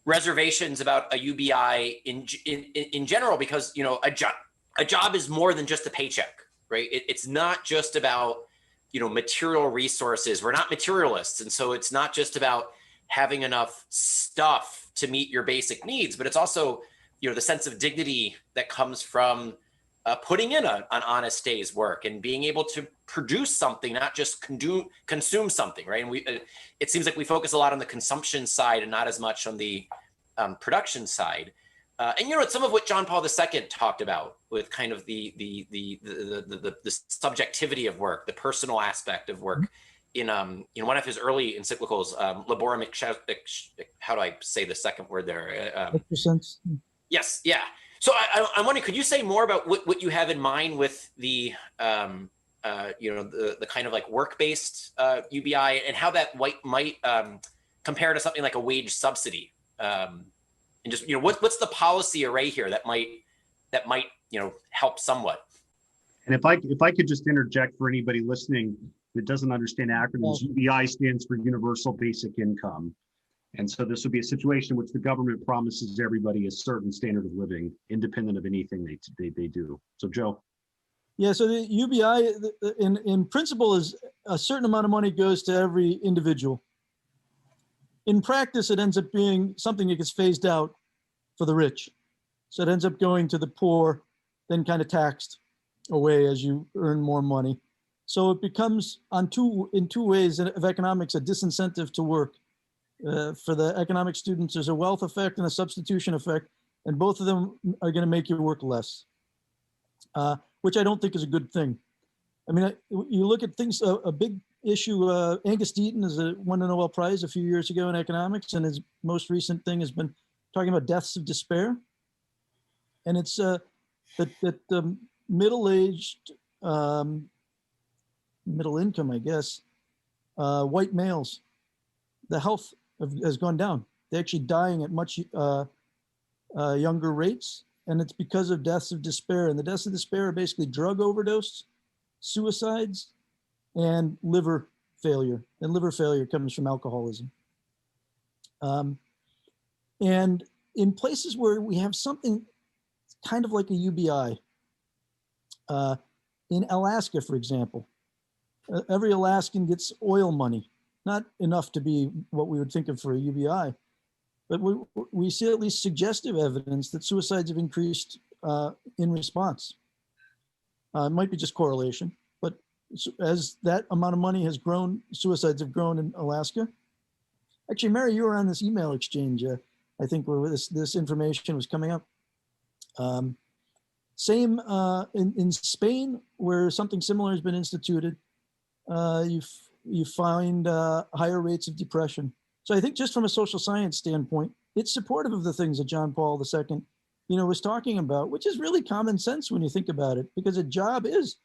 reservations about a UBI in general, because a job is more than just a paycheck, right? It's not just about material resources. We're not materialists, and so it's not just about having enough stuff to meet your basic needs, but it's also the sense of dignity that comes from putting in an honest day's work and being able to produce something, not just consume something, right? And it seems like we focus a lot on the consumption side and not as much on the production side. And some of what John Paul II talked about with kind of the subjectivity of work, the personal aspect of work, in one of his early encyclicals, Laborem, how do I say the second word there? Yes, yeah. So I'm wondering, could you say more about what you have in mind with the the kind of like work-based UBI, and how that might compare to something like a wage subsidy? And just what's the policy array here that might help somewhat? And if I could just interject for anybody listening that doesn't understand acronyms, UBI stands for Universal Basic Income. And so this would be a situation in which the government promises everybody a certain standard of living, independent of anything they do. So Joe. Yeah, so the UBI in principle is a certain amount of money goes to every individual. In practice, it ends up being something that gets phased out for the rich. So it ends up going to the poor, then kind of taxed away as you earn more money. So it becomes in two ways of economics, a disincentive to work. For the economic students, there's a wealth effect and a substitution effect, and both of them are going to make you work less, which I don't think is a good thing. I mean, you look at things, a big issue, Angus Deaton won a Nobel Prize a few years ago in economics, and his most recent thing has been talking about deaths of despair. And it's that middle-aged, middle income, I guess, white males, the health has gone down. They're actually dying at much younger rates, and it's because of deaths of despair. And the deaths of despair are basically drug overdose, suicides, and liver failure. And liver failure comes from alcoholism. And in places where we have something kind of like a UBI, in Alaska, for example, every Alaskan gets oil money. Not enough to be what we would think of for a UBI, but we see at least suggestive evidence that suicides have increased in response. It might be just correlation, but as that amount of money has grown, suicides have grown in Alaska. Actually, Mary, you were on this email exchange, I think, where this information was coming up. Same in Spain, where something similar has been instituted. You find higher rates of depression. So I think just from a social science standpoint, it's supportive of the things that John Paul II, was talking about, which is really common sense when you think about it, because a job is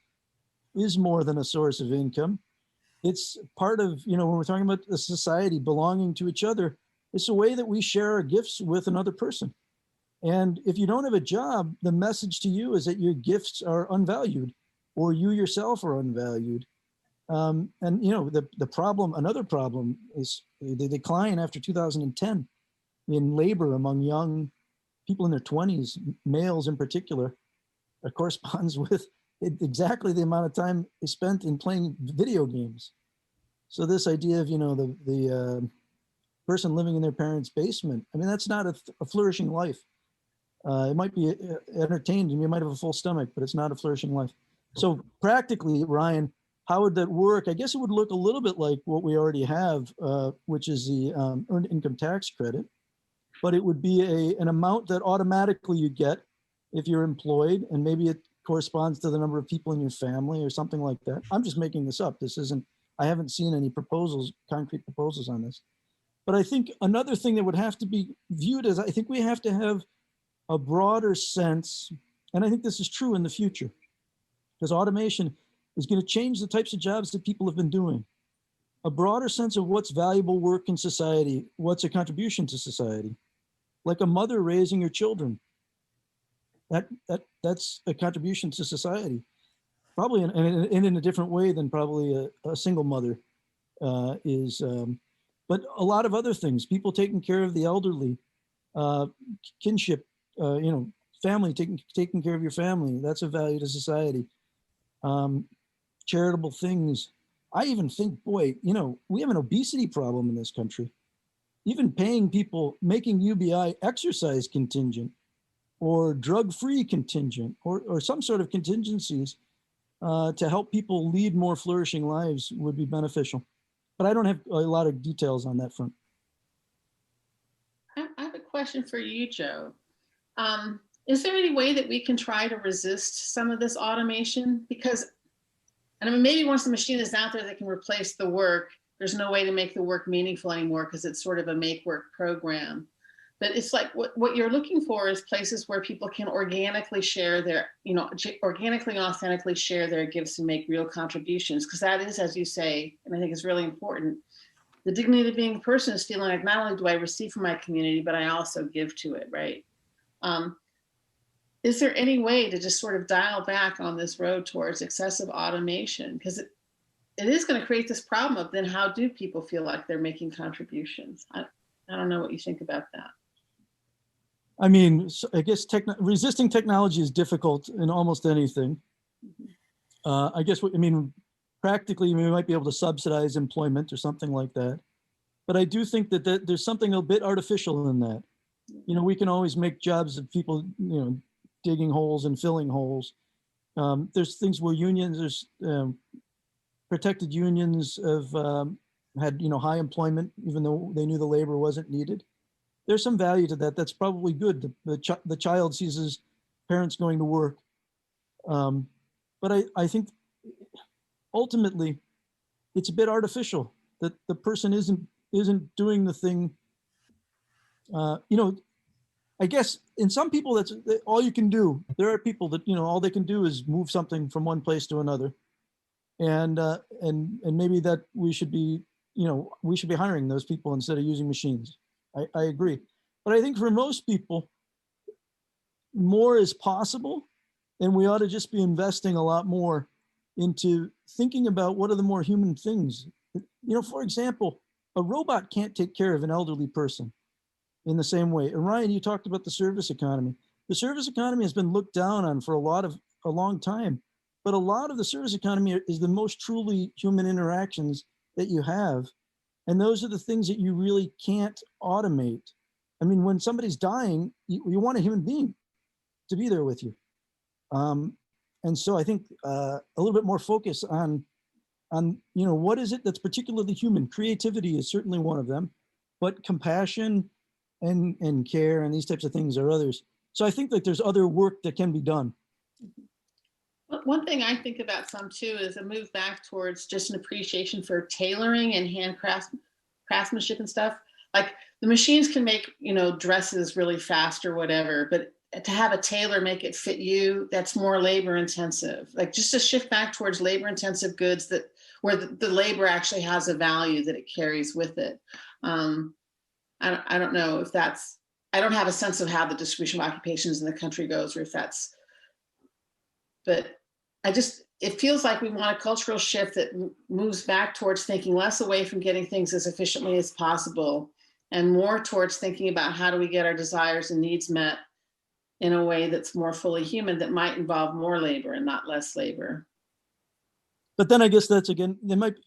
more than a source of income. It's part of, when we're talking about a society belonging to each other, it's a way that we share our gifts with another person. And if you don't have a job, the message to you is that your gifts are unvalued, or you yourself are unvalued. And the problem, another problem, is the decline after 2010 in labor among young people in their 20s, males in particular, corresponds with exactly the amount of time they spent in playing video games. So this idea of the person living in their parents' basement, I mean, that's not a flourishing life. It might be entertained and you might have a full stomach, but it's not a flourishing life. So practically, Ryan, how would that work? I guess it would look a little bit like what we already have, which is the earned income tax credit, but it would be an amount that automatically you get if you're employed, and maybe it corresponds to the number of people in your family or something like that. I'm just making this up. I haven't seen any concrete proposals on this. But I think another thing that would have to be viewed as, I think we have to have a broader sense, and I think this is true in the future, because automation is going to change the types of jobs that people have been doing. A broader sense of what's valuable work in society, what's a contribution to society, like a mother raising her children. That's a contribution to society, probably in a different way than probably a single mother but a lot of other things, people taking care of the elderly, kinship, family, taking care of your family. That's a value to society. Charitable things. I even think, boy, we have an obesity problem in this country. Even paying people, making UBI exercise contingent or drug-free contingent or some sort of contingencies to help people lead more flourishing lives would be beneficial. But I don't have a lot of details on that front. I have a question for you, Joe. Is there any way that we can try to resist some of this automation? Because, and I mean, maybe once the machine is out there that can replace the work, there's no way to make the work meaningful anymore because it's sort of a make work program. But it's like what you're looking for is places where people can organically share their, organically and authentically share their gifts and make real contributions. Because that is, as you say, and I think it's really important, the dignity of being a person is feeling like not only do I receive from my community, but I also give to it, right? Is there any way to just sort of dial back on this road towards excessive automation? Because it is going to create this problem of then how do people feel like they're making contributions? I don't know what you think about that. I mean, I guess resisting technology is difficult in almost anything. I guess practically we might be able to subsidize employment or something like that. But I do think that there's something a bit artificial in that. We can always make jobs of people, digging holes and filling holes. There's things where unions, there's protected unions have had, high employment, even though they knew the labor wasn't needed. There's some value to that. That's probably good. The child sees his parents going to work. But I think ultimately it's a bit artificial that the person isn't doing the thing. I guess in some people that's all you can do. There are people that, all they can do is move something from one place to another. And maybe that we should be hiring those people instead of using machines. I agree. But I think for most people, more is possible, and we ought to just be investing a lot more into thinking about what are the more human things. For example, a robot can't take care of an elderly person in the same way. And Ryan, you talked about the service economy. The service economy has been looked down on for a long time, but a lot of the service economy is the most truly human interactions that you have. And those are the things that you really can't automate. I mean, when somebody's dying, you want a human being to be there with you. And so I think a little bit more focus on what is it that's particularly human. Creativity is certainly one of them, but compassion and care and these types of things are others. So I think that there's other work that can be done. One thing I think about some too is a move back towards just an appreciation for tailoring and craftsmanship and stuff. Like the machines can make, dresses really fast or whatever, but to have a tailor make it fit you, that's more labor intensive. Like just to shift back towards labor intensive goods where the labor actually has a value that it carries with it. I don't know if I don't have a sense of how the distribution of occupations in the country goes or if that's, but it feels like we want a cultural shift that moves back towards thinking less away from getting things as efficiently as possible and more towards thinking about how do we get our desires and needs met in a way that's more fully human, that might involve more labor and not less labor. But then I guess that's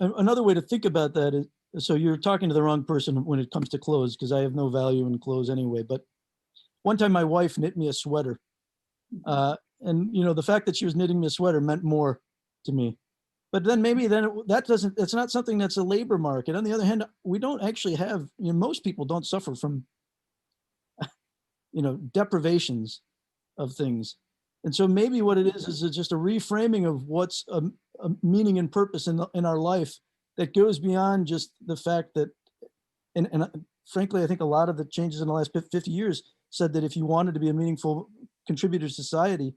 another way to think about that is, so you're talking to the wrong person when it comes to clothes, because I have no value in clothes anyway. But one time my wife knit me a sweater. And the fact that she was knitting me a sweater meant more to me. But then it's not something that's a labor market. On the other hand, we don't actually have, most people don't suffer from, deprivations of things. And so maybe what it is just a reframing of what's a meaning and purpose in our life that goes beyond just the fact that, and frankly, I think a lot of the changes in the last 50 years said that if you wanted to be a meaningful contributor to society,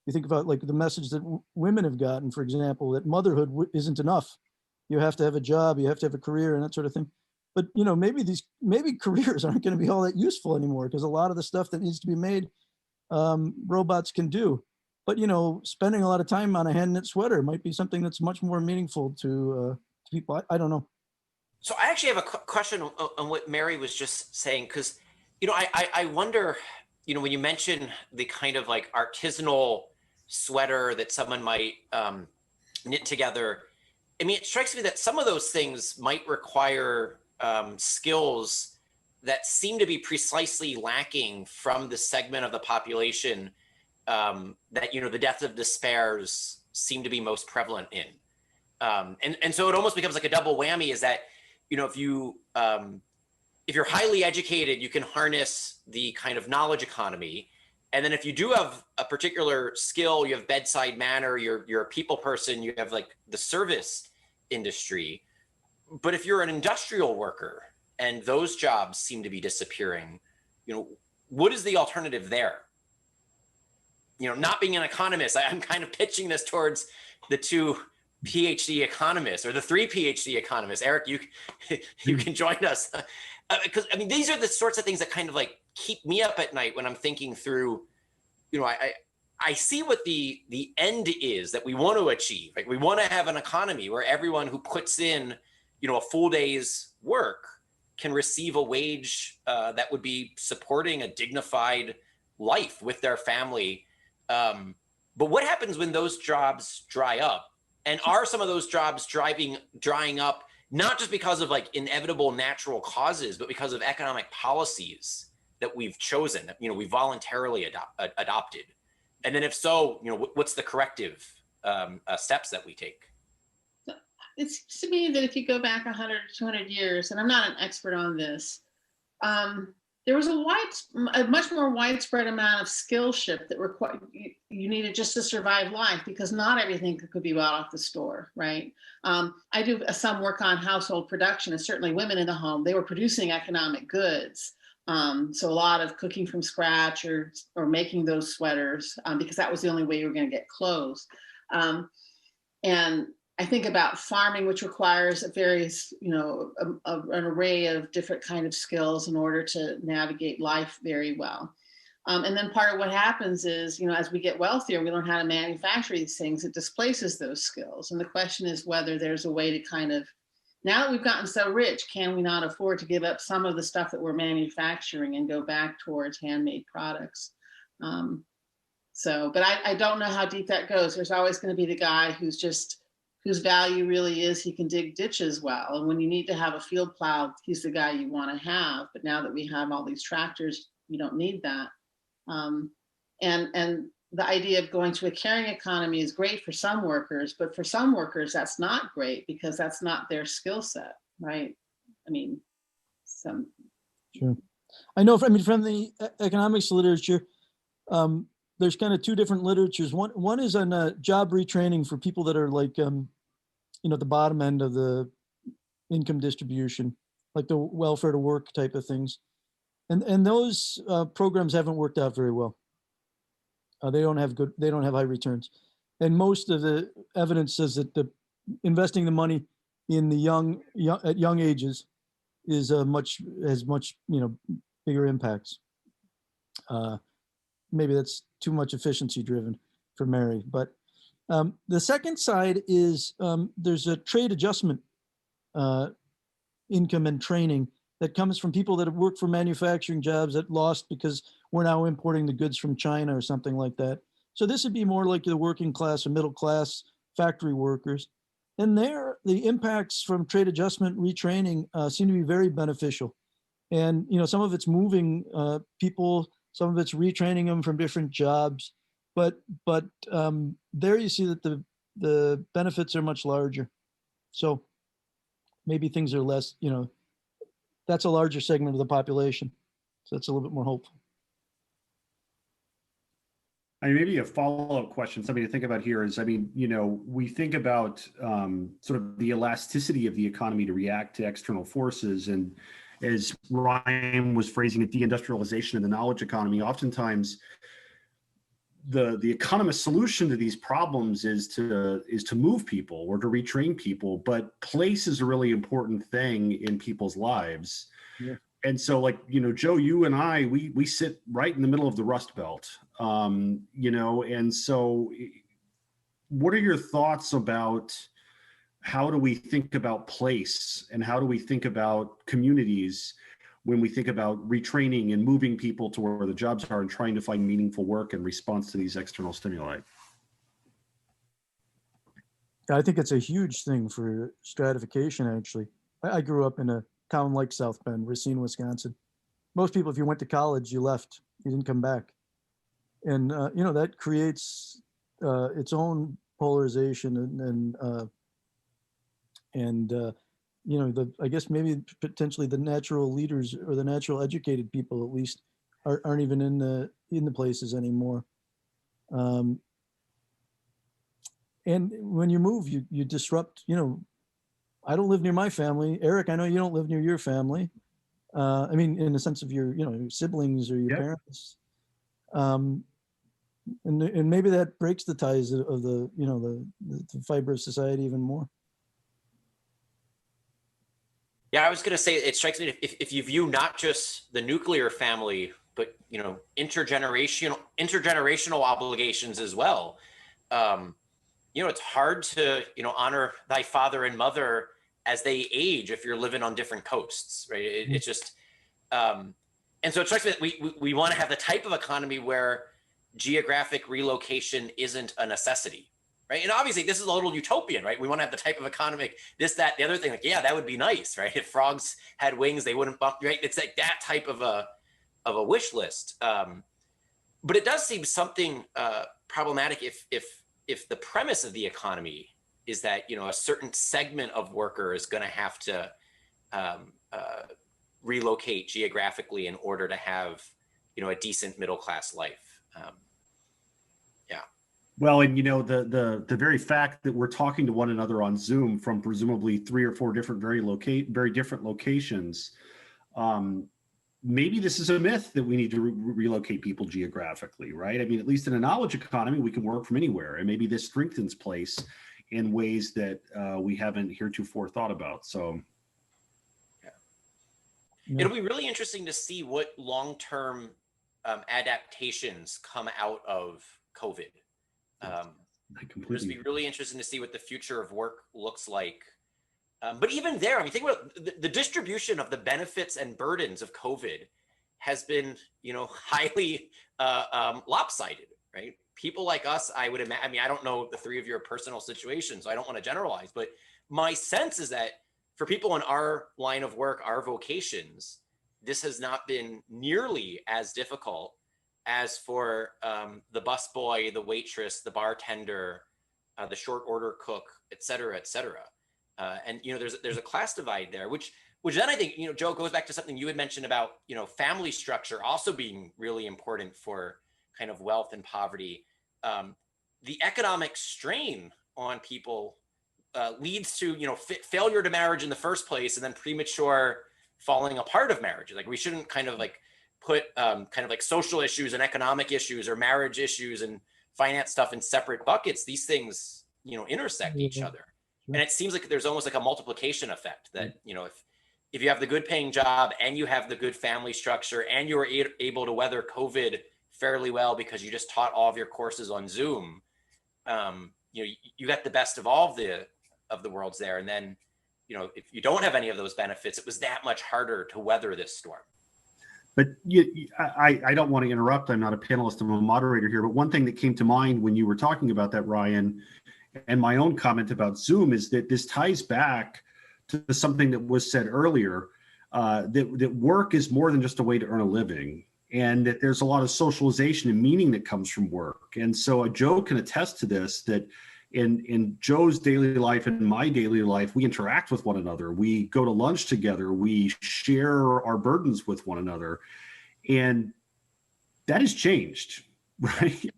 you think about like the message that women have gotten, for example, that motherhood isn't enough. You have to have a job, you have to have a career and that sort of thing. But maybe careers aren't going to be all that useful anymore because a lot of the stuff that needs to be made, robots can do. But spending a lot of time on a hand knit sweater might be something that's much more meaningful to people. I don't know. So I actually have a question on what Mary was just saying, because, I wonder, when you mention the kind of like artisanal sweater that someone might knit together, I mean, it strikes me that some of those things might require skills that seem to be precisely lacking from the segment of the population that, the deaths of despairs seem to be most prevalent in. And so it almost becomes like a double whammy, is that, if you're highly educated, you can harness the kind of knowledge economy. And then if you do have a particular skill, you have bedside manner, you're a people person, you have like the service industry. But if you're an industrial worker and those jobs seem to be disappearing, what is the alternative there? Not being an economist, I'm kind of pitching this towards the two PhD economists, or the three PhD economists. Eric, you can join us, because I mean, these are the sorts of things that kind of like keep me up at night when I'm thinking through. I see what the end is that we want to achieve. Like, we want to have an economy where everyone who puts in, a full day's work can receive a wage that would be supporting a dignified life with their family. But what happens when those jobs dry up? And are some of those jobs drying up, not just because of like inevitable natural causes, but because of economic policies that we've chosen, that, we voluntarily adopted? And then if so, what's the corrective steps that we take? It seems to me that if you go back 100, 200 years, and I'm not an expert on this, there was a much more widespread amount of skill shift that you needed just to survive life, because not everything could be bought off the store, right? I do some work on household production, and certainly women in the home, they were producing economic goods. So a lot of cooking from scratch or making those sweaters, because that was the only way you were going to get clothes. And I think about farming, which requires various, an array of different kind of skills in order to navigate life very well. And then part of what happens is, as we get wealthier, we learn how to manufacture these things. It displaces those skills. And the question is whether there's a way to kind of, now that we've gotten so rich, can we not afford to give up some of the stuff that we're manufacturing and go back towards handmade products? But I don't know how deep that goes. There's always going to be the guy whose value really is he can dig ditches well. And when you need to have a field plow, he's the guy you want to have. But now that we have all these tractors, you don't need that. And the idea of going to a caring economy is great for some workers, but for some workers, that's not great because that's not their skill set, right? I mean, Sure. I know from the economics literature, there's kind of two different literatures. One is on job retraining for people that are like, the bottom end of the income distribution, like the welfare to work type of things. And those programs haven't worked out very well. They don't have high returns. And most of the evidence says that investing the money in the at young ages is has much bigger impacts. Maybe that's too much efficiency driven for Mary. But the second side is there's a trade adjustment income and training that comes from people that have worked for manufacturing jobs that lost because we're now importing the goods from China or something like that. So this would be more like the working class or middle class factory workers. And there, the impacts from trade adjustment retraining seem to be very beneficial. And some of it's moving people, some of it's retraining them from different jobs, but there you see that the benefits are much larger. So maybe things are less, that's a larger segment of the population. So it's a little bit more hopeful. Maybe a follow-up question, something to think about here is, we think about sort of the elasticity of the economy to react to external forces. And as Ryan was phrasing it, deindustrialization and the knowledge economy, oftentimes the economist's solution to these problems is to move people or to retrain people, but place is a really important thing in people's lives. Yeah. And so Joe, you and I, we sit right in the middle of the Rust Belt, and so what are your thoughts about how do we think about place and how do we think about communities when we think about retraining and moving people to where the jobs are and trying to find meaningful work in response to these external stimuli? I think it's a huge thing for stratification, actually. I grew up in a town like South Bend, Racine, Wisconsin. Most people, if you went to college, you left, you didn't come back. And, that creates its own polarization I guess maybe potentially the natural leaders or the natural educated people, at least, aren't even in the places anymore. And when you move, you disrupt, I don't live near my family. Eric, I know you don't live near your family. I mean, in the sense of your siblings or your parents. And maybe that breaks the ties of the fiber of society even more. Yeah, I was going to say, it strikes me if you view not just the nuclear family, but intergenerational obligations as well. It's hard to honor thy father and mother as they age if you're living on different coasts, right? It's just, and so it strikes me that we want to have the type of economy where geographic relocation isn't a necessity. Right. And obviously this is a little utopian, right? We want to have the type of economic, this, that, the other thing, like, yeah, that would be nice, right? If frogs had wings, they wouldn't bump, right? It's like that type of a wish list. But it does seem something problematic if the premise of the economy is that, a certain segment of worker is going to have to relocate geographically in order to have, a decent middle-class life. Well, and the very fact that we're talking to one another on Zoom from presumably 3 or 4 different very different locations, maybe this is a myth that we need to relocate people geographically, right? I mean, at least in a knowledge economy, we can work from anywhere, and maybe this strengthens place in ways that we haven't heretofore thought about. So, it'll be really interesting to see what long-term adaptations come out of COVID. It'll just be really interesting to see what the future of work looks like. But even there, I mean, think about the distribution of the benefits and burdens of COVID has been, highly lopsided, right? People like us, I would imagine, I mean, I don't know the 3 of your personal situations, so I don't want to generalize, but my sense is that for people in our line of work, our vocations, this has not been nearly as difficult as for the busboy, the waitress, the bartender, the short order cook, et cetera, et cetera. And there's a class divide there, which then I think Joe goes back to something you had mentioned about family structure also being really important for kind of wealth and poverty. The economic strain on people leads to failure to marriage in the first place, and then premature falling apart of marriage. Like we shouldn't kind of like put kind of like social issues and economic issues or marriage issues and finance stuff in separate buckets. These things, intersect each other. And it seems like there's almost like a multiplication effect that, if you have the good paying job and you have the good family structure and you were able to weather COVID fairly well because you just taught all of your courses on Zoom, you got the best of all of the worlds there. And then, if you don't have any of those benefits, it was that much harder to weather this storm. But I don't want to interrupt. I'm not a panelist, I'm a moderator here. But one thing that came to mind when you were talking about that, Ryan, and my own comment about Zoom is that this ties back to something that was said earlier, that work is more than just a way to earn a living, and that there's a lot of socialization and meaning that comes from work. And so Joe can attest to this, that in Joe's daily life and my daily life, we interact with one another. We go to lunch together. We share our burdens with one another. And that has changed, right?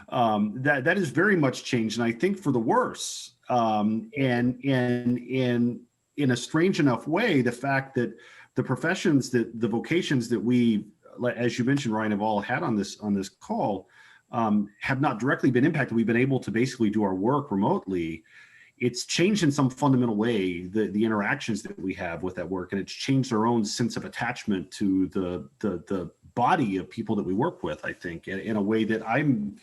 That has very much changed. And I think for the worse. And in a strange enough way, the fact that the professions, the vocations that we, as you mentioned, Ryan, have all had on this call, have not directly been impacted. We've been able to basically do our work remotely. It's changed in some fundamental way the interactions that we have with that work, and it's changed our own sense of attachment to the body of people that we work with. I think in a way that I'm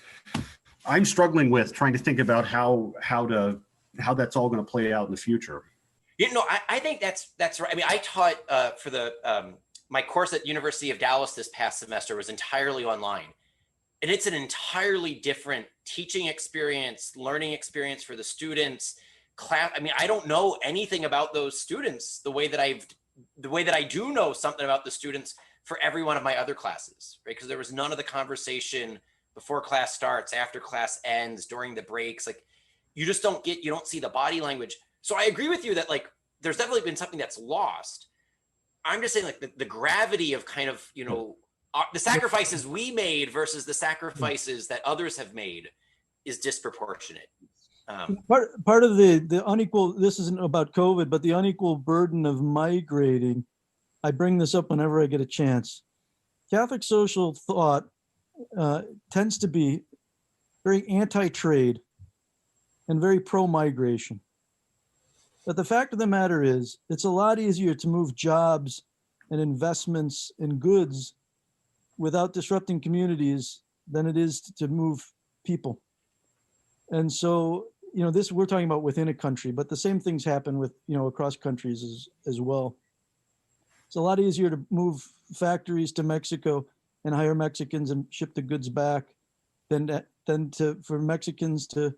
struggling with, trying to think about how to how that's all going to play out in the future. You know, I think that's right. I mean, I taught for the my course at University of Dallas this past semester was entirely online. And it's an entirely different teaching experience, learning experience for the students. Class. I mean, I don't know anything about those students the way that I do know something about the students for every one of my other classes, right? Because there was none of the conversation before class starts, after class ends, during the breaks. Like, you just don't see the body language. So I agree with you that, like, there's definitely been something that's lost. I'm just saying, like, the gravity of kind of, you know, the sacrifices we made versus the sacrifices that others have made is disproportionate. Part of the unequal, this isn't about COVID, but the unequal burden of migrating, I bring this up whenever I get a chance. Catholic social thought tends to be very anti-trade and very pro-migration. But the fact of the matter is, it's a lot easier to move jobs and investments and goods without disrupting communities than it is to move people. And so, you know, this we're talking about within a country, but the same things happen with, you know, across countries as well. It's a lot easier to move factories to Mexico and hire Mexicans and ship the goods back than for Mexicans to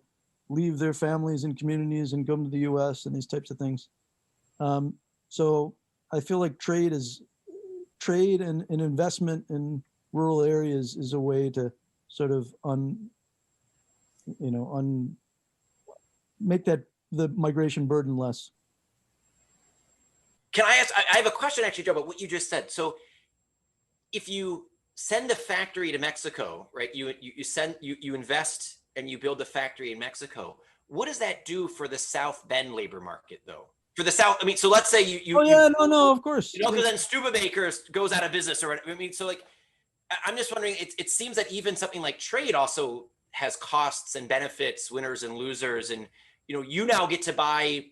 leave their families and communities and come to the US and these types of things. So I feel like trade and investment in rural areas is a way to sort of make that the migration burden less. Can I ask, I have a question actually, Joe, about what you just said. So if you send a factory to Mexico, right, you invest and you build a factory in Mexico, what does that do for the South Bend labor market though? For the South, I mean, so let's say no, of course. You know, because then Studebaker goes out of business, or I mean, so like, I'm just wondering, it seems that even something like trade also has costs and benefits, winners and losers. And, you know, you now get to buy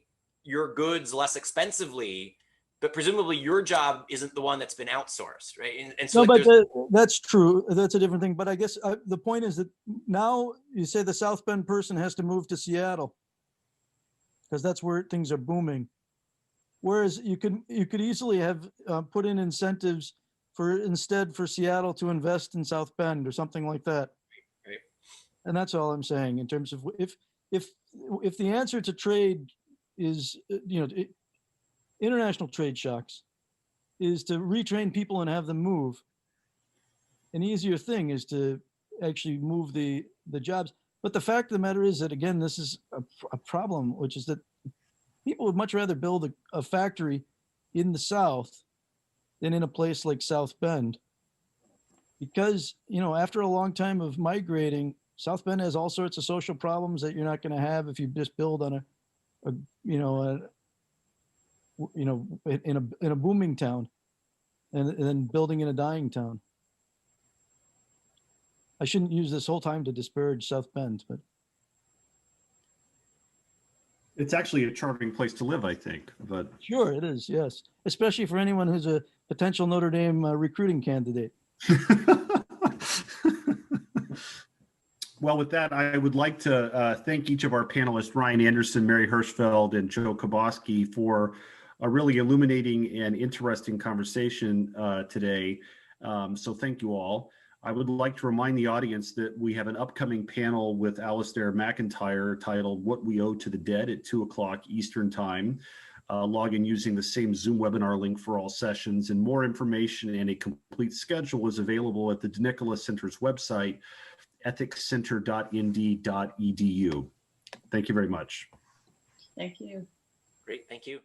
your goods less expensively, but presumably your job isn't the one that's been outsourced, right? And so no, like but that's true. That's a different thing. But I guess the point is that now you say the South Bend person has to move to Seattle because that's where things are booming. Whereas you could easily have put in incentives for Seattle to invest in South Bend or something like that. Right. And that's all I'm saying in terms of if the answer to trade is, you know, international trade shocks is to retrain people and have them move. An easier thing is to actually move the jobs. But the fact of the matter is that, again, this is a problem, which is that people would much rather build a factory in the South than in a place like South Bend. Because, you know, after a long time of migrating, South Bend has all sorts of social problems that you're not going to have if you just build on in a booming town and then building in a dying town. I shouldn't use this whole time to disparage South Bend, but it's actually a charming place to live, I think. But sure, it is, yes, especially for anyone who's a potential Notre Dame recruiting candidate. Well, with that, I would like to thank each of our panelists, Ryan Anderson, Mary Hirschfeld, and Joe Kaboski, for a really illuminating and interesting conversation today. So thank you all. I would like to remind the audience that we have an upcoming panel with Alistair McIntyre titled What We Owe to the Dead at 2:00 Eastern Time. Log in using the same Zoom webinar link for all sessions, and more information and a complete schedule is available at the Nicola Center's website, ethicscenter.nd.edu. Thank you very much. Thank you. Great, thank you.